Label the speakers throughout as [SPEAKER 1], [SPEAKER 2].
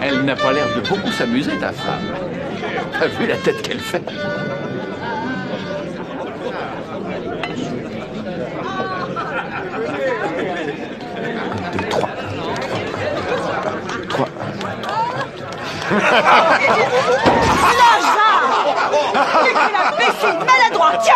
[SPEAKER 1] Elle n'a pas l'air de beaucoup s'amuser, ta femme. T'as vu la tête qu'elle fait?
[SPEAKER 2] Maladroit, tiens,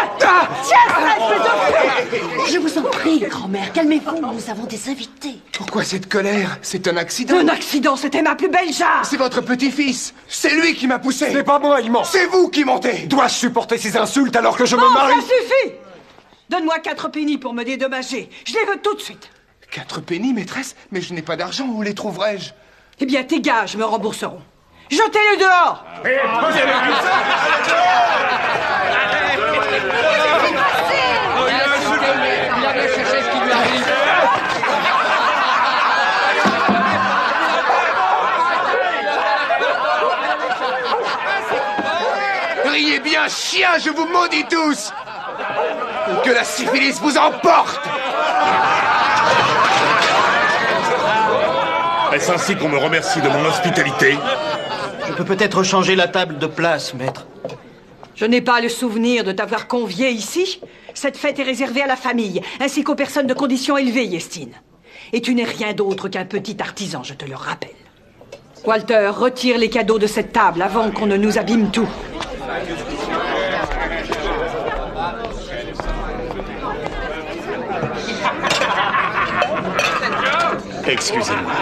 [SPEAKER 2] je vous en prie, grand-mère, calmez-vous, nous avons des invités.
[SPEAKER 3] Pourquoi cette colère? C'est un accident.
[SPEAKER 2] Un accident, c'était ma plus belle jarre.
[SPEAKER 3] C'est votre petit-fils. C'est lui qui m'a poussé.
[SPEAKER 4] C'est pas moi, il ment.
[SPEAKER 3] C'est vous qui mentez.
[SPEAKER 4] Dois-je supporter ces insultes alors que je me
[SPEAKER 2] Oh,
[SPEAKER 4] marie?
[SPEAKER 2] ça suffit. Donne-moi 4 pennies pour me dédommager. Je les veux tout de suite.
[SPEAKER 3] 4 pennies, maîtresse? Mais je n'ai pas d'argent, où les trouverai-je?
[SPEAKER 2] Eh bien, tes gages me rembourseront. Jetez-le dehors.
[SPEAKER 1] Il a bien cherché ce qui lui arrive.
[SPEAKER 3] Riez bien, chien, je vous maudis tous. Que la syphilis vous emporte.
[SPEAKER 5] Est-ce ainsi qu'on me remercie de mon hospitalité?
[SPEAKER 6] Je peux peut-être changer la table de place, maître.
[SPEAKER 2] Je n'ai pas le souvenir de t'avoir convié ici. Cette fête est réservée à la famille, ainsi qu'aux personnes de condition élevée, Yestine. Et tu n'es rien d'autre qu'un petit artisan, je te le rappelle. Walter, retire les cadeaux de cette table avant qu'on ne nous abîme tout.
[SPEAKER 5] Excusez-moi.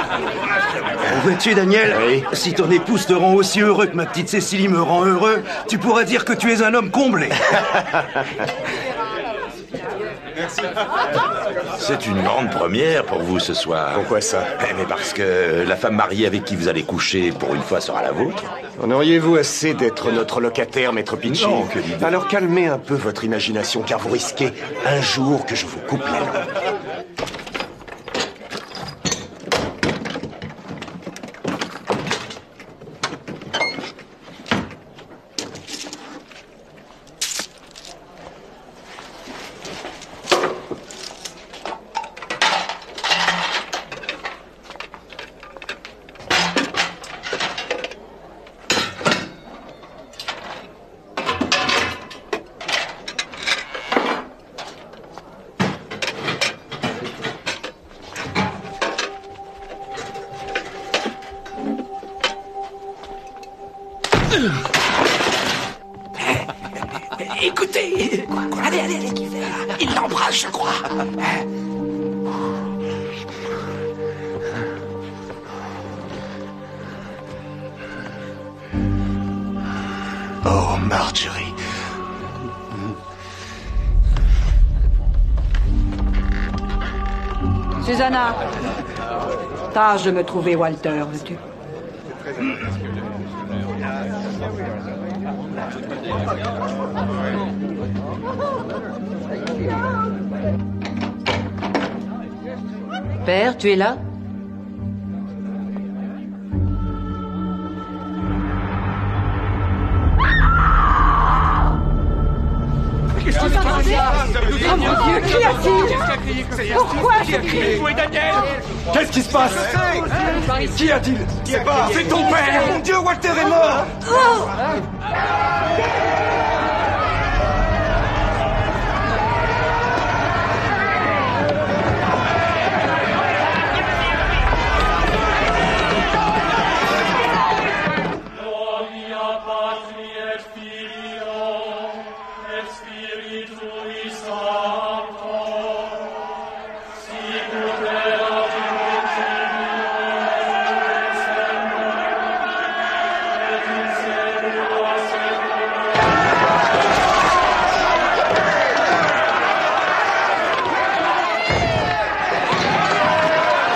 [SPEAKER 6] Vois-tu, Daniel?
[SPEAKER 5] Oui.
[SPEAKER 6] Si ton épouse te rend aussi heureux que ma petite Cécilie me rend heureux, tu pourras dire que tu es un homme comblé.
[SPEAKER 7] C'est une grande première pour vous ce soir.
[SPEAKER 5] Pourquoi ça?
[SPEAKER 7] Mais parce que la femme mariée avec qui vous allez coucher pour une fois sera la vôtre.
[SPEAKER 5] En auriez-vous assez d'être notre locataire, maître Picci?
[SPEAKER 7] Non, que d'idée.
[SPEAKER 5] Alors calmez un peu votre imagination, car vous risquez un jour que je vous coupe la langue.
[SPEAKER 8] Écoutez, allez, il l'embrasse, je crois.
[SPEAKER 5] Oh, Marjorie.
[SPEAKER 2] Susanna, tâche de me trouver Walter, veux-tu? Père, tu es là?
[SPEAKER 8] Qu'est-ce qui se passe?
[SPEAKER 2] Oh mon Dieu, qui a-t-il? Pourquoi ce cri?
[SPEAKER 4] Où est Daniel? Qu'est-ce qui se passe? Qui a-t-il? C'est ton père! Mon Dieu, Walter est mort!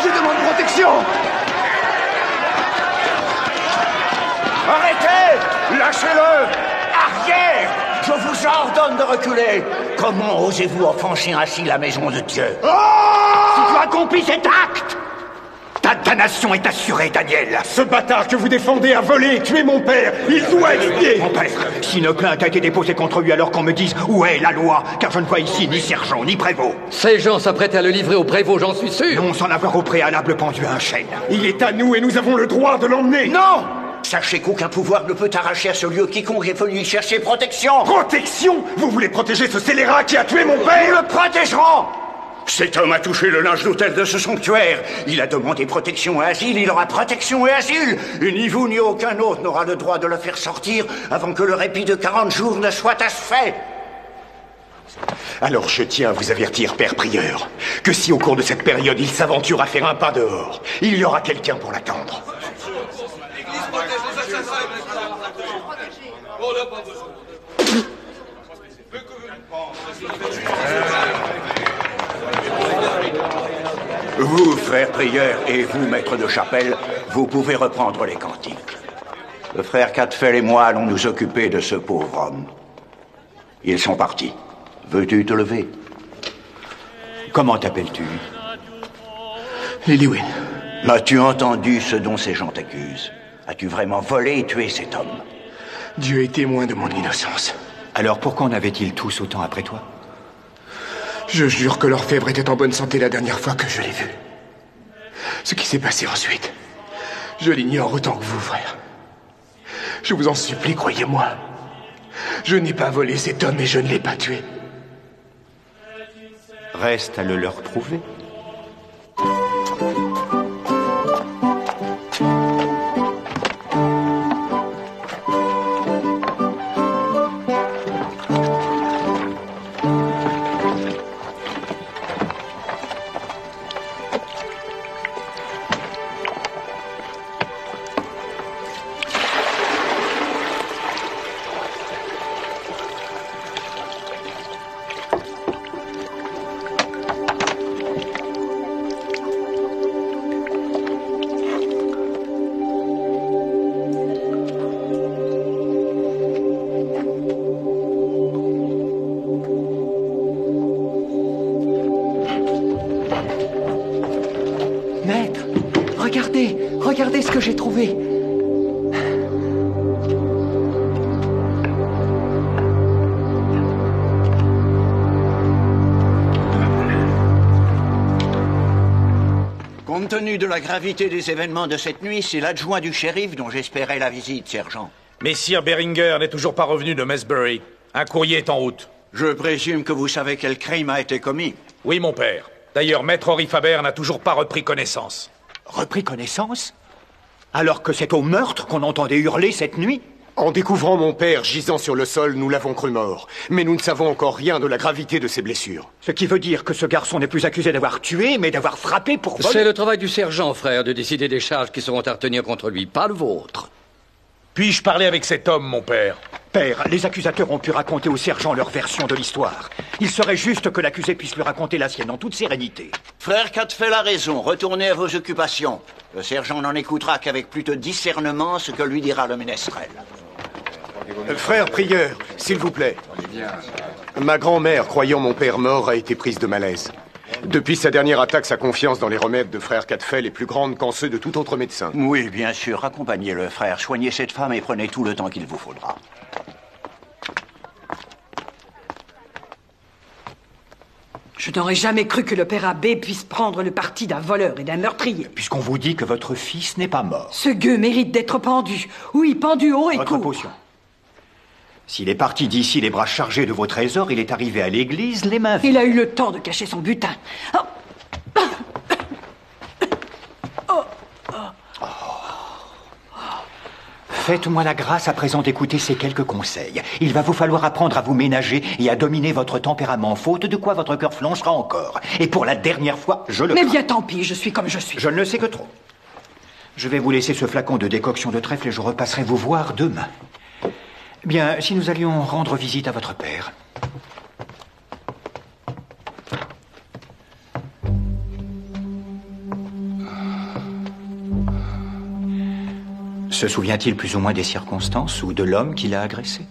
[SPEAKER 3] Je demande protection.
[SPEAKER 8] Arrêtez! Lâchez-le! Arrière! Je vous ordonne de reculer! Comment osez-vous offenser ainsi la maison de Dieu? Si tu accomplis cet acte, ta damnation est assurée, Daniel!
[SPEAKER 4] Ce bâtard que vous défendez a volé et tué mon père. Il doit être lié.
[SPEAKER 8] Mon père, si une plainte a été déposée contre lui, alors qu'on me dise où est la loi, car je ne vois ici ni sergent ni prévôt.
[SPEAKER 1] Ces gens s'apprêtent à le livrer au prévôt, j'en suis sûr.
[SPEAKER 8] Non sans avoir au préalable pendu à un chêne.
[SPEAKER 4] Il est à nous et nous avons le droit de l'emmener.
[SPEAKER 8] Non! Sachez qu'aucun pouvoir ne peut arracher à ce lieu quiconque est venu y chercher protection.
[SPEAKER 4] Protection? Vous voulez protéger ce scélérat qui a tué mon
[SPEAKER 8] Nous
[SPEAKER 4] père?
[SPEAKER 8] le protégerons! Cet homme a touché le linge d'autel de ce sanctuaire. Il a demandé protection et asile, il aura protection et asile. Et ni vous ni aucun autre n'aura le droit de le faire sortir avant que le répit de 40 jours ne soit achevait.
[SPEAKER 5] Alors je tiens à vous avertir, père prieur, que si au cours de cette période il s'aventure à faire un pas dehors, il y aura quelqu'un pour l'attendre.
[SPEAKER 8] Vous, frère prieur, et vous, maître de chapelle, vous pouvez reprendre les cantiques. Le frère Cadfael et moi allons nous occuper de ce pauvre homme. Ils sont partis. Veux-tu te lever? Comment t'appelles-tu?
[SPEAKER 3] Lillywin.
[SPEAKER 8] As-tu entendu ce dont ces gens t'accusent? As-tu vraiment volé et tué cet homme?
[SPEAKER 3] Dieu est témoin de mon innocence.
[SPEAKER 8] Alors pourquoi en avaient-ils tous autant après toi?
[SPEAKER 3] Je jure que l'orfèvre était en bonne santé la dernière fois que je l'ai vu. Ce qui s'est passé ensuite, je l'ignore autant que vous, frère. Je vous en supplie, croyez-moi. Je n'ai pas volé cet homme et je ne l'ai pas tué.
[SPEAKER 8] Reste à le leur prouver. Maître, regardez ce que j'ai trouvé. Compte tenu de la gravité des événements de cette nuit, c'est l'adjoint du shérif dont j'espérais la visite, sergent.
[SPEAKER 9] Messire Beringer n'est toujours pas revenu de Mesbury. Un courrier est en route.
[SPEAKER 8] Je présume que vous savez quel crime a été commis.
[SPEAKER 9] Oui, mon père. D'ailleurs, Maître Henri Faber n'a toujours pas repris connaissance.
[SPEAKER 8] Repris connaissance? Alors que c'est au meurtre qu'on entendait hurler cette nuit?
[SPEAKER 5] En découvrant mon père gisant sur le sol, nous l'avons cru mort. Mais nous ne savons encore rien de la gravité de ses blessures.
[SPEAKER 8] Ce qui veut dire que ce garçon n'est plus accusé d'avoir tué, mais d'avoir frappé pour vol.
[SPEAKER 1] C'est le travail du sergent, frère, de décider des charges qui seront à retenir contre lui, pas le vôtre.
[SPEAKER 9] Puis-je parler avec cet homme, mon père?
[SPEAKER 8] Père, les accusateurs ont pu raconter au sergent leur version de l'histoire. Il serait juste que l'accusé puisse lui raconter la sienne en toute sérénité. Frère Cadfael a raison, retournez à vos occupations. Le sergent n'en écoutera qu'avec plus de discernement ce que lui dira le ménestrel.
[SPEAKER 5] Frère prieur, s'il vous plaît. Ma grand-mère, croyant mon père mort, a été prise de malaise. Depuis sa dernière attaque, sa confiance dans les remèdes de frère Cadfael est plus grande qu'en ceux de tout autre médecin.
[SPEAKER 8] Oui, bien sûr, accompagnez-le, frère. Soignez cette femme et prenez tout le temps qu'il vous faudra.
[SPEAKER 2] Je n'aurais jamais cru que le père abbé puisse prendre le parti d'un voleur et d'un meurtrier.
[SPEAKER 8] Puisqu'on vous dit que votre fils n'est pas mort.
[SPEAKER 2] Ce gueux mérite d'être pendu. Oui, pendu haut et
[SPEAKER 8] Votre
[SPEAKER 2] court.
[SPEAKER 8] potion. S'il est parti d'ici les bras chargés de vos trésors, il est arrivé à l'église les mains vides.
[SPEAKER 2] Il a eu le temps de cacher son butin. Oh.
[SPEAKER 10] Faites-moi la grâce à présent d'écouter ces quelques conseils. Il va vous falloir apprendre à vous ménager et à dominer votre tempérament, faute de quoi votre cœur flanchera encore. Et pour la dernière fois, je le
[SPEAKER 2] Mais
[SPEAKER 10] crains.
[SPEAKER 2] bien tant pis, je suis comme je suis.
[SPEAKER 10] Je ne le sais que trop. Je vais vous laisser ce flacon de décoction de trèfle et je repasserai vous voir demain. Bien, si nous allions rendre visite à votre père. Se souvient-il plus ou moins des circonstances ou de l'homme qui l'a agressé?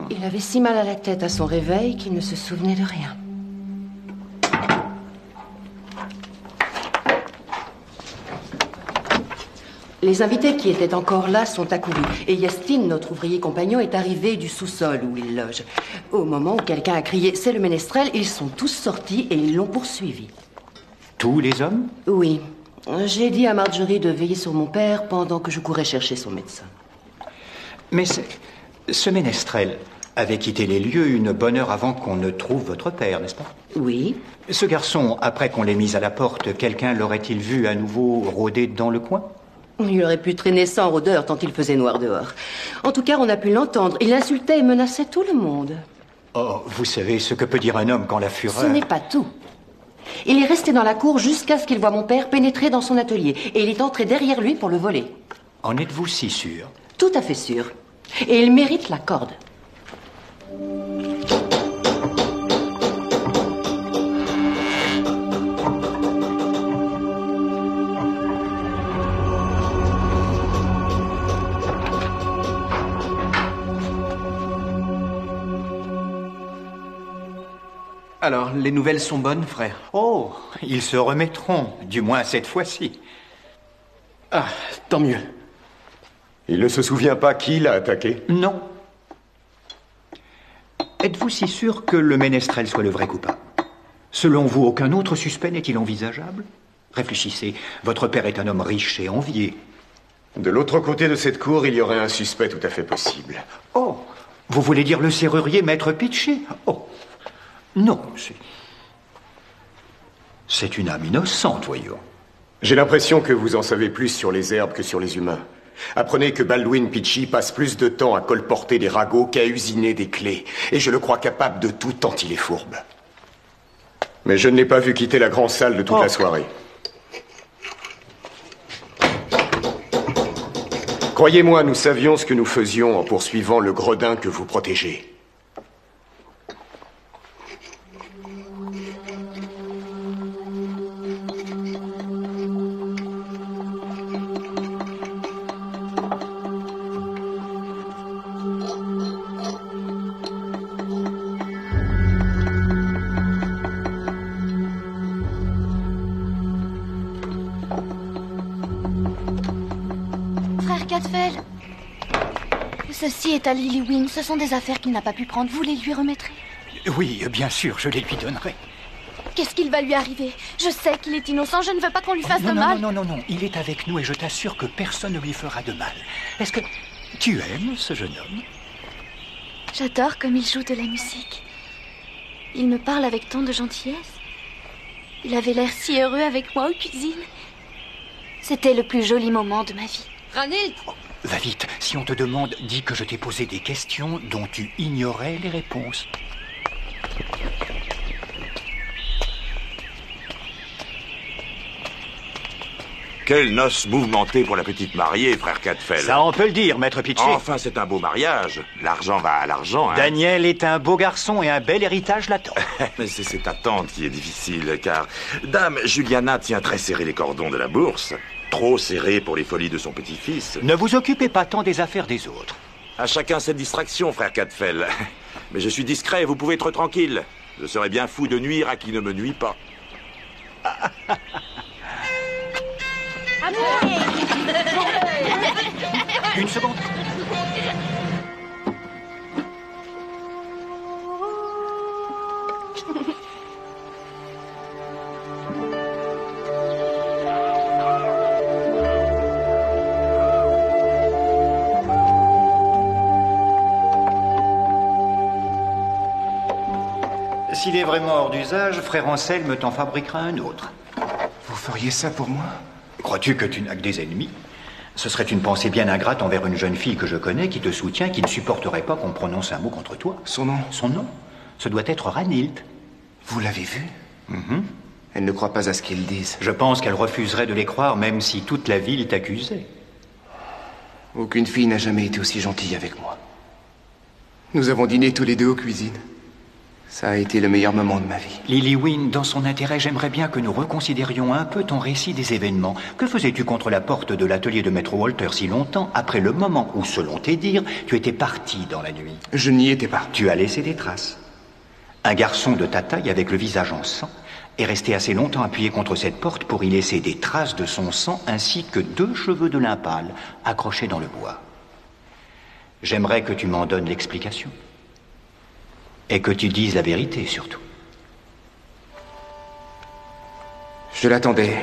[SPEAKER 11] Il avait si mal à la tête à son réveil qu'il ne se souvenait de rien. Les invités qui étaient encore là sont accourus. Et Yastin, notre ouvrier compagnon, est arrivé du sous-sol où il loge. Au moment où quelqu'un a crié « C'est le ménestrel », ils sont tous sortis et ils l'ont poursuivi.
[SPEAKER 10] Tous les hommes?
[SPEAKER 11] Oui. J'ai dit à Marjorie de veiller sur mon père pendant que je courais chercher son médecin.
[SPEAKER 10] Mais ce ménestrel avait quitté les lieux une bonne heure avant qu'on ne trouve votre père, n'est-ce pas?
[SPEAKER 11] Oui.
[SPEAKER 10] Ce garçon, après qu'on l'ait mis à la porte, quelqu'un l'aurait-il vu à nouveau rôder dans le coin?
[SPEAKER 11] Il aurait pu traîner sans rôdeur tant il faisait noir dehors. En tout cas, on a pu l'entendre. Il insultait et menaçait tout le monde.
[SPEAKER 10] Oh, vous savez ce que peut dire un homme quand la fureur...
[SPEAKER 11] Ce n'est pas tout. Il est resté dans la cour jusqu'à ce qu'il voie mon père pénétrer dans son atelier. Et il est entré derrière lui pour le voler.
[SPEAKER 10] En êtes-vous si sûr?
[SPEAKER 11] Tout à fait sûr. Et il mérite la corde.
[SPEAKER 12] Alors, les nouvelles sont bonnes, frère?
[SPEAKER 10] Oh, ils se remettront, du moins cette fois-ci.
[SPEAKER 3] Ah, tant mieux. Il ne se souvient pas qui l'a attaqué?
[SPEAKER 10] Non. Êtes-vous si sûr que le ménestrel soit le vrai coupable? Selon vous, aucun autre suspect n'est-il envisageable? Réfléchissez, votre père est un homme riche et envié.
[SPEAKER 3] De l'autre côté de cette cour, il y aurait un suspect tout à fait possible.
[SPEAKER 10] Oh, vous voulez dire le serrurier Maître Pitchy? Oh, non, c'est une âme innocente, voyons.
[SPEAKER 3] J'ai l'impression que vous en savez plus sur les herbes que sur les humains. Apprenez que Baldwin Pitchy passe plus de temps à colporter des ragots qu'à usiner des clés. Et je le crois capable de tout tant il est fourbe. Mais je ne l'ai pas vu quitter la grande salle de toute la soirée. Croyez-moi, nous savions ce que nous faisions en poursuivant le gredin que vous protégez.
[SPEAKER 13] Ceci est à Lily Wing. Ce sont des affaires qu'il n'a pas pu prendre. Vous les lui remettrez?
[SPEAKER 10] Oui, bien sûr, je les lui donnerai.
[SPEAKER 13] Qu'est-ce qu'il va lui arriver? Je sais qu'il est innocent. Je ne veux pas qu'on lui fasse de mal.
[SPEAKER 10] Non, il est avec nous et je t'assure que personne ne lui fera de mal. Est-ce que tu aimes ce jeune homme?
[SPEAKER 13] J'adore comme il joue de la musique. Il me parle avec tant de gentillesse. Il avait l'air si heureux avec moi en cuisine. C'était le plus joli moment de ma vie.
[SPEAKER 11] Ranil!
[SPEAKER 10] Va vite, si on te demande, dis que je t'ai posé des questions dont tu ignorais les réponses.
[SPEAKER 7] Quelle noce mouvementée pour la petite mariée, frère Cadfael.
[SPEAKER 10] Ça, on peut le dire, maître Pitchy.
[SPEAKER 7] Enfin, c'est un beau mariage. L'argent va à l'argent, hein.
[SPEAKER 10] Daniel est un beau garçon et un bel héritage l'attend.
[SPEAKER 7] Mais c'est cette attente qui est difficile, car Dame Juliana tient très serré les cordons de la bourse. Trop serré pour les folies de son petit-fils.
[SPEAKER 10] Ne vous occupez pas tant des affaires des autres.
[SPEAKER 7] À chacun cette distraction, frère Cadfael. Mais je suis discret, vous pouvez être tranquille. Je serais bien fou de nuire à qui ne me nuit pas.
[SPEAKER 10] Une seconde. S'il est vraiment hors d'usage, frère Anselme t'en fabriquera un autre.
[SPEAKER 3] Vous feriez ça pour moi?
[SPEAKER 10] Crois-tu que tu n'as que des ennemis? Ce serait une pensée bien ingrate envers une jeune fille que je connais, qui te soutient, qui ne supporterait pas qu'on prononce un mot contre toi.
[SPEAKER 3] Son nom?
[SPEAKER 10] Son nom? Ce doit être Ranild.
[SPEAKER 3] Vous l'avez vue? Elle ne croit pas à ce qu'ils disent.
[SPEAKER 10] Je pense qu'elle refuserait de les croire, même si toute la ville t'accusait.
[SPEAKER 3] Aucune fille n'a jamais été aussi gentille avec moi. Nous avons dîné tous les deux aux cuisines. Ça a été le meilleur moment de ma vie.
[SPEAKER 10] Lily-Wynne, dans son intérêt, j'aimerais bien que nous reconsidérions un peu ton récit des événements. Que faisais-tu contre la porte de l'atelier de Maître Walter si longtemps après le moment où, selon tes dires, tu étais parti dans la nuit?
[SPEAKER 3] Je n'y étais pas.
[SPEAKER 10] Tu as laissé des traces. Un garçon de ta taille, avec le visage en sang, est resté assez longtemps appuyé contre cette porte pour y laisser des traces de son sang ainsi que 2 cheveux de lin pâle accrochés dans le bois. J'aimerais que tu m'en donnes l'explication. Et que tu dises la vérité, surtout.
[SPEAKER 3] Je l'attendais.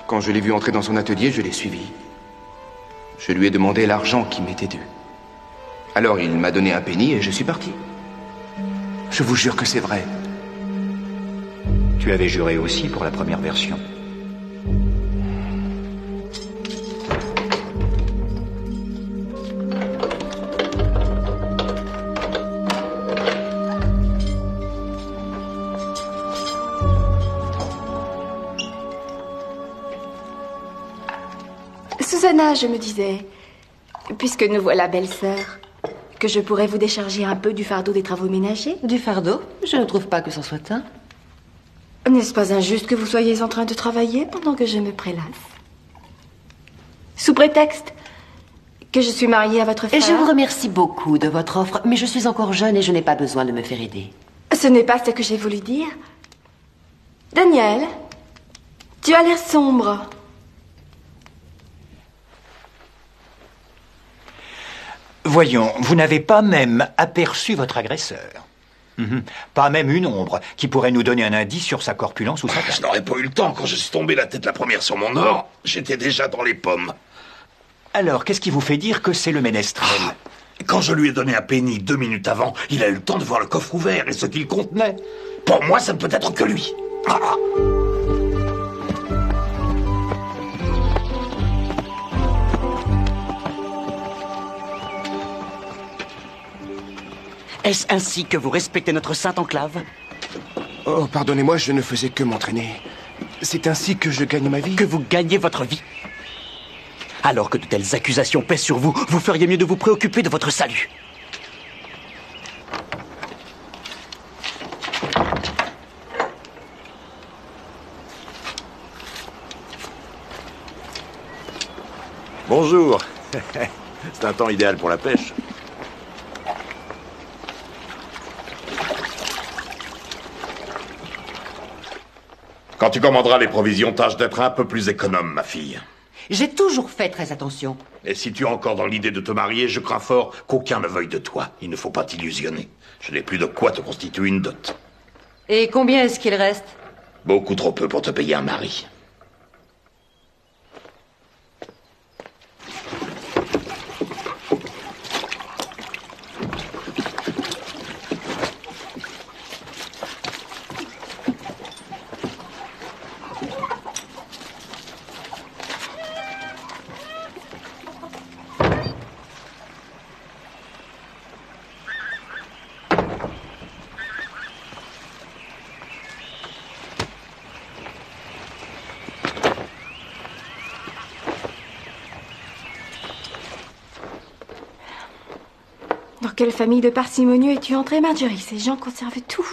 [SPEAKER 3] Quand je l'ai vu entrer dans son atelier, je l'ai suivi. Je lui ai demandé l'argent qui m'était dû. Alors il m'a donné un penny et je suis parti. Je vous jure que c'est vrai.
[SPEAKER 10] Tu avais juré aussi pour la première version.
[SPEAKER 13] Susanna, je me disais, puisque nous voilà belle-sœur, que je pourrais vous décharger un peu du fardeau des travaux ménagers.
[SPEAKER 11] Du fardeau? Je ne trouve pas que c'en soit un.
[SPEAKER 13] N'est-ce pas injuste que vous soyez en train de travailler pendant que je me prélasse? Sous prétexte que je suis mariée à votre frère.
[SPEAKER 11] Et je vous remercie beaucoup de votre offre, mais je suis encore jeune et je n'ai pas besoin de me faire aider.
[SPEAKER 13] Ce n'est pas ce que j'ai voulu dire. Daniel, tu as l'air sombre.
[SPEAKER 10] Voyons, vous n'avez pas même aperçu votre agresseur. Pas même une ombre qui pourrait nous donner un indice sur sa corpulence ou sa taille.
[SPEAKER 7] Je n'aurais pas eu le temps. Quand je suis tombé la tête la première sur mon or, j'étais déjà dans les pommes.
[SPEAKER 10] Alors, qu'est-ce qui vous fait dire que c'est le ménestrel?
[SPEAKER 7] Quand je lui ai donné un penny 2 minutes avant, il a eu le temps de voir le coffre ouvert et ce qu'il contenait. Pour moi, ça ne peut être que lui.
[SPEAKER 14] Est-ce ainsi que vous respectez notre sainte enclave?
[SPEAKER 3] Oh, pardonnez-moi, je ne faisais que m'entraîner. C'est ainsi que je gagne ma vie.
[SPEAKER 14] Que vous gagnez votre vie? Alors que de telles accusations pèsent sur vous, vous feriez mieux de vous préoccuper de votre salut.
[SPEAKER 7] Bonjour. C'est un temps idéal pour la pêche. Quand tu commanderas les provisions, tâche d'être un peu plus économe, ma fille.
[SPEAKER 11] J'ai toujours fait très attention.
[SPEAKER 7] Et si tu es encore dans l'idée de te marier, je crains fort qu'aucun ne veuille de toi. Il ne faut pas t'illusionner. Je n'ai plus de quoi te constituer une dot.
[SPEAKER 11] Et combien est-ce qu'il reste?
[SPEAKER 7] Beaucoup trop peu pour te payer un mari.
[SPEAKER 13] Dans quelle famille de parcimonieux es-tu entrée, Marjorie? Ces gens conservent tout.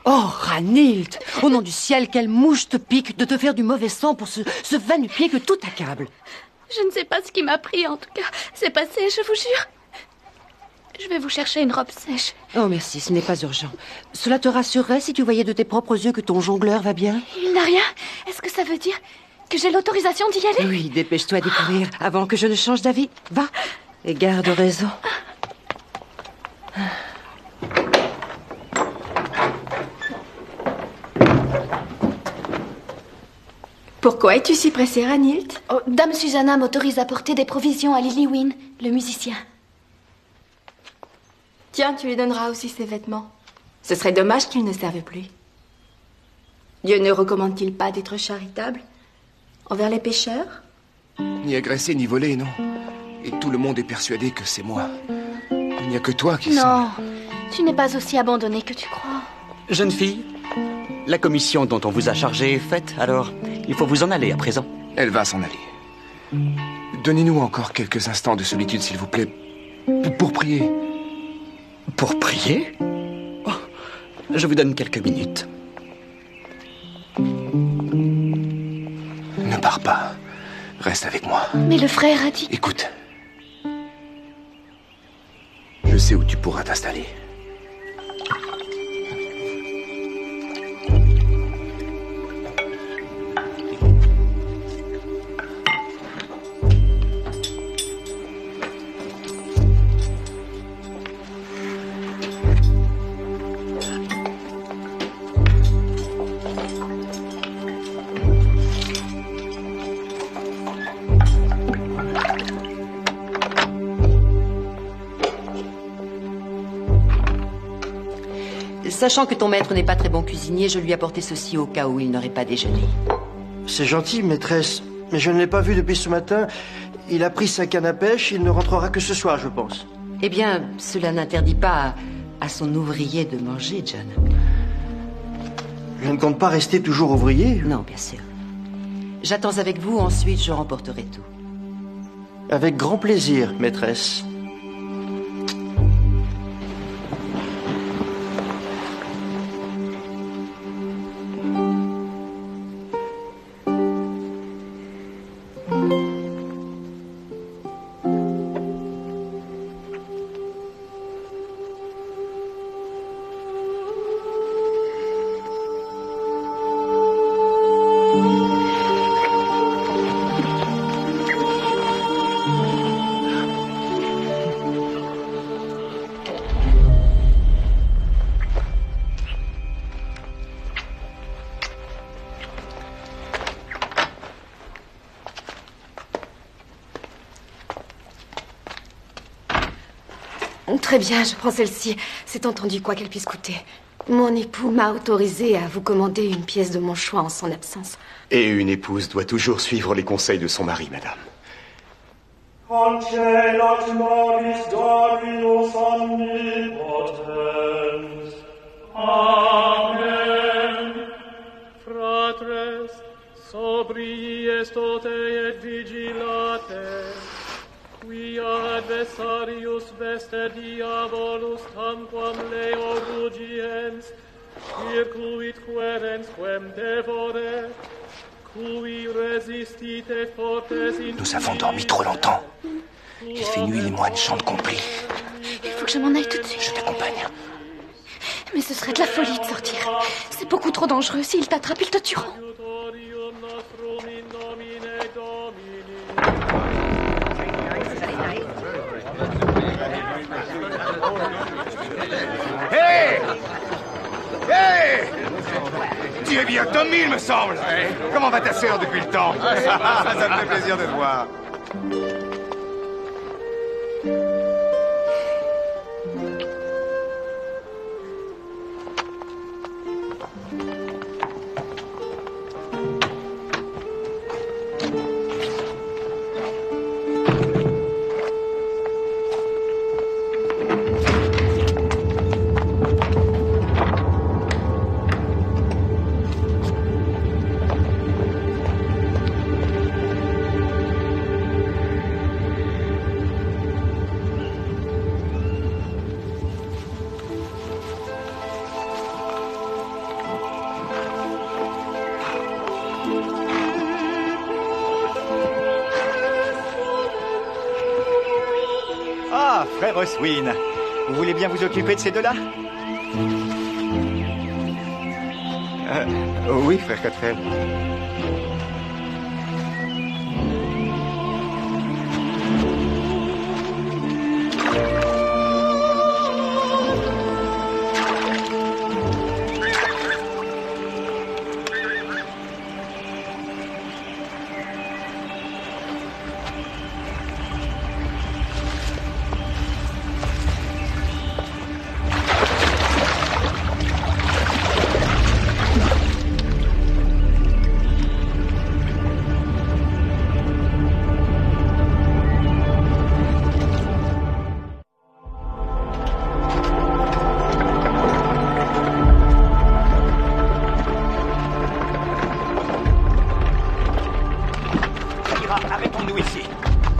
[SPEAKER 11] Oh, Ranild! Au nom du ciel, quelle mouche te pique de te faire du mauvais sang pour ce va-nu-pied que tout accable.
[SPEAKER 13] Je ne sais pas ce qui m'a pris, en tout cas. C'est passé, je vous jure. Je vais vous chercher une robe sèche.
[SPEAKER 11] Oh, merci, ce n'est pas urgent. Cela te rassurerait si tu voyais de tes propres yeux que ton jongleur va bien?
[SPEAKER 13] Il n'a rien. Est-ce que ça veut dire que j'ai l'autorisation d'y aller?
[SPEAKER 11] Oui, dépêche-toi d'y courir avant que je ne change d'avis. Va, et garde raison.
[SPEAKER 15] Pourquoi es-tu si pressée, Ranilt?
[SPEAKER 13] Oh, Dame Susanna m'autorise à porter des provisions à Lillywin, le musicien.
[SPEAKER 15] Tiens, tu lui donneras aussi ses vêtements. Ce serait dommage qu'ils ne servent plus. Dieu ne recommande-t-il pas d'être charitable envers les pécheurs?
[SPEAKER 3] Ni agressé, ni volé, non. Et tout le monde est persuadé que c'est moi. Il n'y a que toi qui sens.
[SPEAKER 13] Non, tu n'es pas aussi abandonné que tu crois.
[SPEAKER 14] Jeune fille, la commission dont on vous a chargé est faite, alors il faut vous en aller à présent.
[SPEAKER 3] Elle va s'en aller. Donnez-nous encore quelques instants de solitude, s'il vous plaît, pour prier.
[SPEAKER 14] Pour prier? Oh, je vous donne quelques minutes.
[SPEAKER 3] Ne pars pas. Reste avec moi.
[SPEAKER 13] Mais le frère a dit...
[SPEAKER 3] Écoute. Je sais où tu pourras t'installer.
[SPEAKER 11] Sachant que ton maître n'est pas très bon cuisinier, je lui ai apporté ceci au cas où il n'aurait pas déjeuné.
[SPEAKER 16] C'est gentil, maîtresse, mais je ne l'ai pas vu depuis ce matin. Il a pris sa canne à pêche, il ne rentrera que ce soir, je pense.
[SPEAKER 11] Eh bien, cela n'interdit pas à son ouvrier de manger, John.
[SPEAKER 16] Je ne compte pas rester toujours ouvrier.
[SPEAKER 11] Non, bien sûr. J'attends avec vous, ensuite je remporterai tout.
[SPEAKER 16] Avec grand plaisir, maîtresse.
[SPEAKER 15] Très bien, je prends celle-ci. C'est entendu quoi qu'elle puisse coûter. Mon époux m'a autorisé à vous commander une pièce de mon choix en son absence.
[SPEAKER 5] Et une épouse doit toujours suivre les conseils de son mari, madame.
[SPEAKER 17] Amen. Fratres, sobri estote et vigilate. Qui adversarius veste diabolus tamquam leo rugiens, circuit querens quem devore, cui resistite fortes in...
[SPEAKER 3] Nous avons dormi trop longtemps. Il fait nuit, les moines chantent compris.
[SPEAKER 13] Il faut que je m'en aille tout de suite.
[SPEAKER 3] Je t'accompagne.
[SPEAKER 13] Mais ce serait de la folie de sortir. C'est beaucoup trop dangereux. S'ils t'attrapent, ils te tueront.
[SPEAKER 4] Hé! Hé! Tu es bien Tommy, il me semble. Comment va ta sœur depuis le temps? Ça me fait plaisir de te voir.
[SPEAKER 18] Frère Oswin, vous voulez bien vous occuper de ces deux-là?
[SPEAKER 5] Oui, frère Cadfael. Arrêtons-nous ici.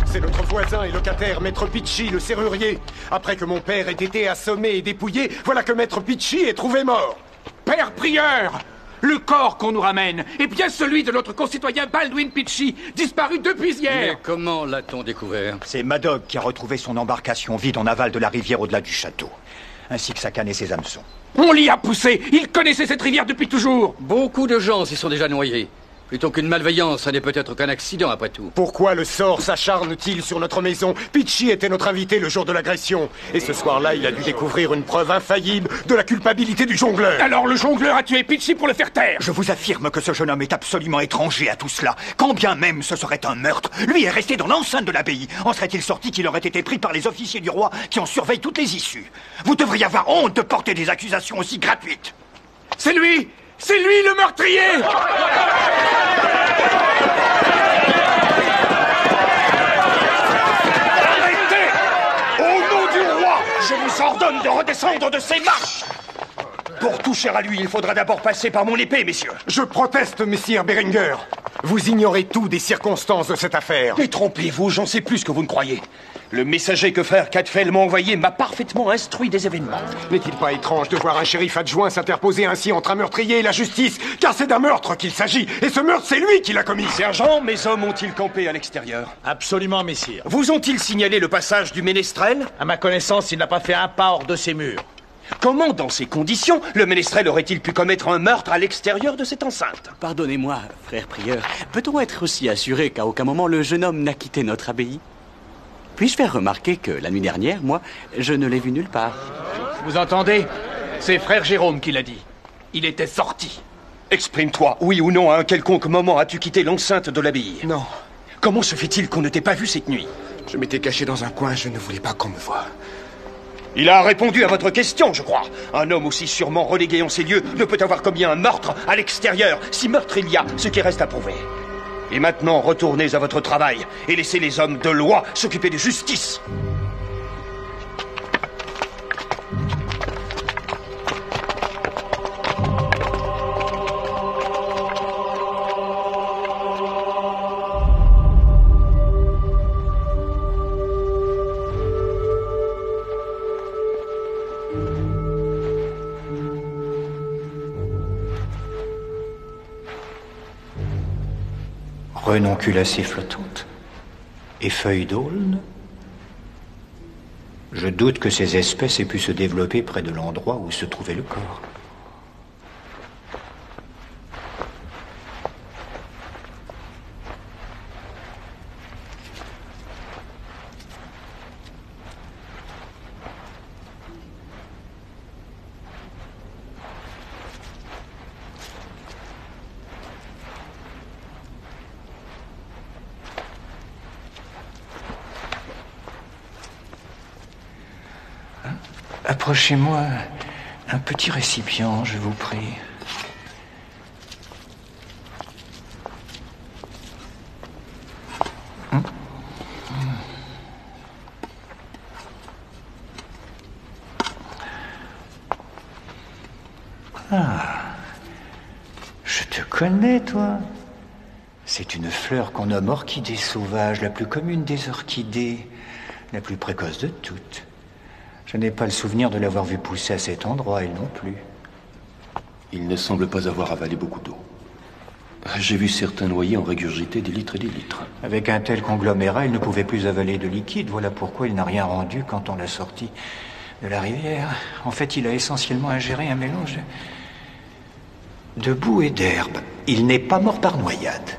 [SPEAKER 5] C'est notre voisin et locataire, Maître Picci, le serrurier. Après que mon père ait été assommé et dépouillé, voilà que Maître Picci est trouvé mort.
[SPEAKER 1] Père prieur, le corps qu'on nous ramène est bien celui de notre concitoyen Baldwin Picci, disparu depuis hier.
[SPEAKER 19] Mais comment l'a-t-on découvert?
[SPEAKER 10] C'est Madog qui a retrouvé son embarcation vide en aval de la rivière au-delà du château, ainsi que sa canne et ses hameçons.
[SPEAKER 1] On l'y a poussé. Il connaissait cette rivière depuis toujours.
[SPEAKER 19] Beaucoup de gens s'y sont déjà noyés. Plutôt qu'une malveillance, ça n'est peut-être qu'un accident après tout.
[SPEAKER 5] Pourquoi le sort s'acharne-t-il sur notre maison? Picci était notre invité le jour de l'agression. Et ce soir-là, il a dû découvrir une preuve infaillible de la culpabilité du jongleur.
[SPEAKER 1] Alors le jongleur a tué Picci pour le faire taire.
[SPEAKER 10] Je vous affirme que ce jeune homme est absolument étranger à tout cela. Quand bien même ce serait un meurtre, lui est resté dans l'enceinte de l'abbaye. En serait-il sorti qu'il aurait été pris par les officiers du roi qui en surveillent toutes les issues? Vous devriez avoir honte de porter des accusations aussi gratuites.
[SPEAKER 1] C'est lui! C'est lui le meurtrier!
[SPEAKER 5] Arrêtez! Au nom du roi, je vous ordonne de redescendre de ces marches! Pour toucher à lui, il faudra d'abord passer par mon épée, messieurs. Je proteste, messire Beringer. Vous ignorez tout des circonstances de cette affaire.
[SPEAKER 20] Détrompez-vous, j'en sais plus que vous ne croyez. Le messager que frère Cadfael m'a envoyé m'a parfaitement instruit des événements.
[SPEAKER 5] N'est-il pas étrange de voir un shérif adjoint s'interposer ainsi entre un meurtrier et la justice? Car c'est d'un meurtre qu'il s'agit, et ce meurtre, c'est lui qui l'a commis.
[SPEAKER 20] Sergent, mes hommes ont-ils campé à l'extérieur?
[SPEAKER 9] Absolument, messire.
[SPEAKER 20] Vous ont-ils signalé le passage du ménestrel?
[SPEAKER 9] À ma connaissance, il n'a pas fait un pas hors de ses murs.
[SPEAKER 20] Comment, dans ces conditions, le ménestrel aurait-il pu commettre un meurtre à l'extérieur de cette enceinte?
[SPEAKER 14] Pardonnez-moi, frère prieur. Peut-on être aussi assuré qu'à aucun moment le jeune homme n'a quitté notre abbaye? Puis-je faire remarquer que la nuit dernière, moi, je ne l'ai vu nulle part?
[SPEAKER 1] Vous entendez? C'est frère Jérôme qui l'a dit. Il était sorti.
[SPEAKER 20] Exprime-toi, oui ou non, à un quelconque moment as-tu quitté l'enceinte de l'abbaye?
[SPEAKER 3] Non.
[SPEAKER 20] Comment se fait-il qu'on ne t'ait pas vu cette nuit?
[SPEAKER 3] Je m'étais caché dans un coin, je ne voulais pas qu'on me voie.
[SPEAKER 20] Il a répondu à votre question, je crois. Un homme aussi sûrement relégué en ces lieux ne peut avoir commis un meurtre à l'extérieur, si meurtre il y a, ce qui reste à prouver. Et maintenant, retournez à votre travail et laissez les hommes de loi s'occuper de justice.
[SPEAKER 10] Renonculacées flottantes et feuilles d'aulne. Je doute que ces espèces aient pu se développer près de l'endroit où se trouvait le corps. Approchez-moi un petit récipient, je vous prie. Ah, je te connais, toi. C'est une fleur qu'on nomme orchidée sauvage, la plus commune des orchidées, la plus précoce de toutes. Je n'ai pas le souvenir de l'avoir vu pousser à cet endroit, elle non plus.
[SPEAKER 21] Il ne semble pas avoir avalé beaucoup d'eau. J'ai vu certains noyés en régurgiter des litres et des litres.
[SPEAKER 10] Avec un tel conglomérat, il ne pouvait plus avaler de liquide. Voilà pourquoi il n'a rien rendu quand on l'a sorti de la rivière. En fait, il a essentiellement ingéré un mélange de boue et d'herbe. Il n'est pas mort par noyade.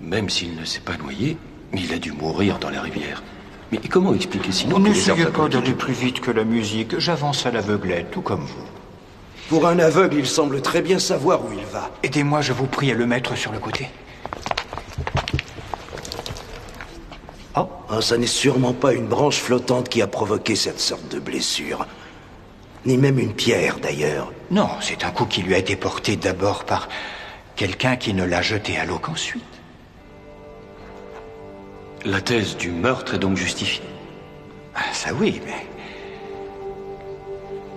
[SPEAKER 21] Même s'il ne s'est pas noyé, il a dû mourir dans la rivière. Mais comment expliquer sinon
[SPEAKER 10] Vous
[SPEAKER 21] que
[SPEAKER 10] n'essayez pas d'aller plus vite que la musique. J'avance à l'aveuglette, tout comme vous.
[SPEAKER 6] Pour un aveugle, il semble très bien savoir où il va.
[SPEAKER 10] Aidez-moi, je vous prie, à le mettre sur le côté.
[SPEAKER 6] Oh, ça n'est sûrement pas une branche flottante qui a provoqué cette sorte de blessure. Ni même une pierre, d'ailleurs.
[SPEAKER 10] Non, c'est un coup qui lui a été porté d'abord par quelqu'un qui ne l'a jeté à l'eau qu'ensuite.
[SPEAKER 21] La thèse du meurtre est donc justifiée.
[SPEAKER 10] Ah, ça oui, mais...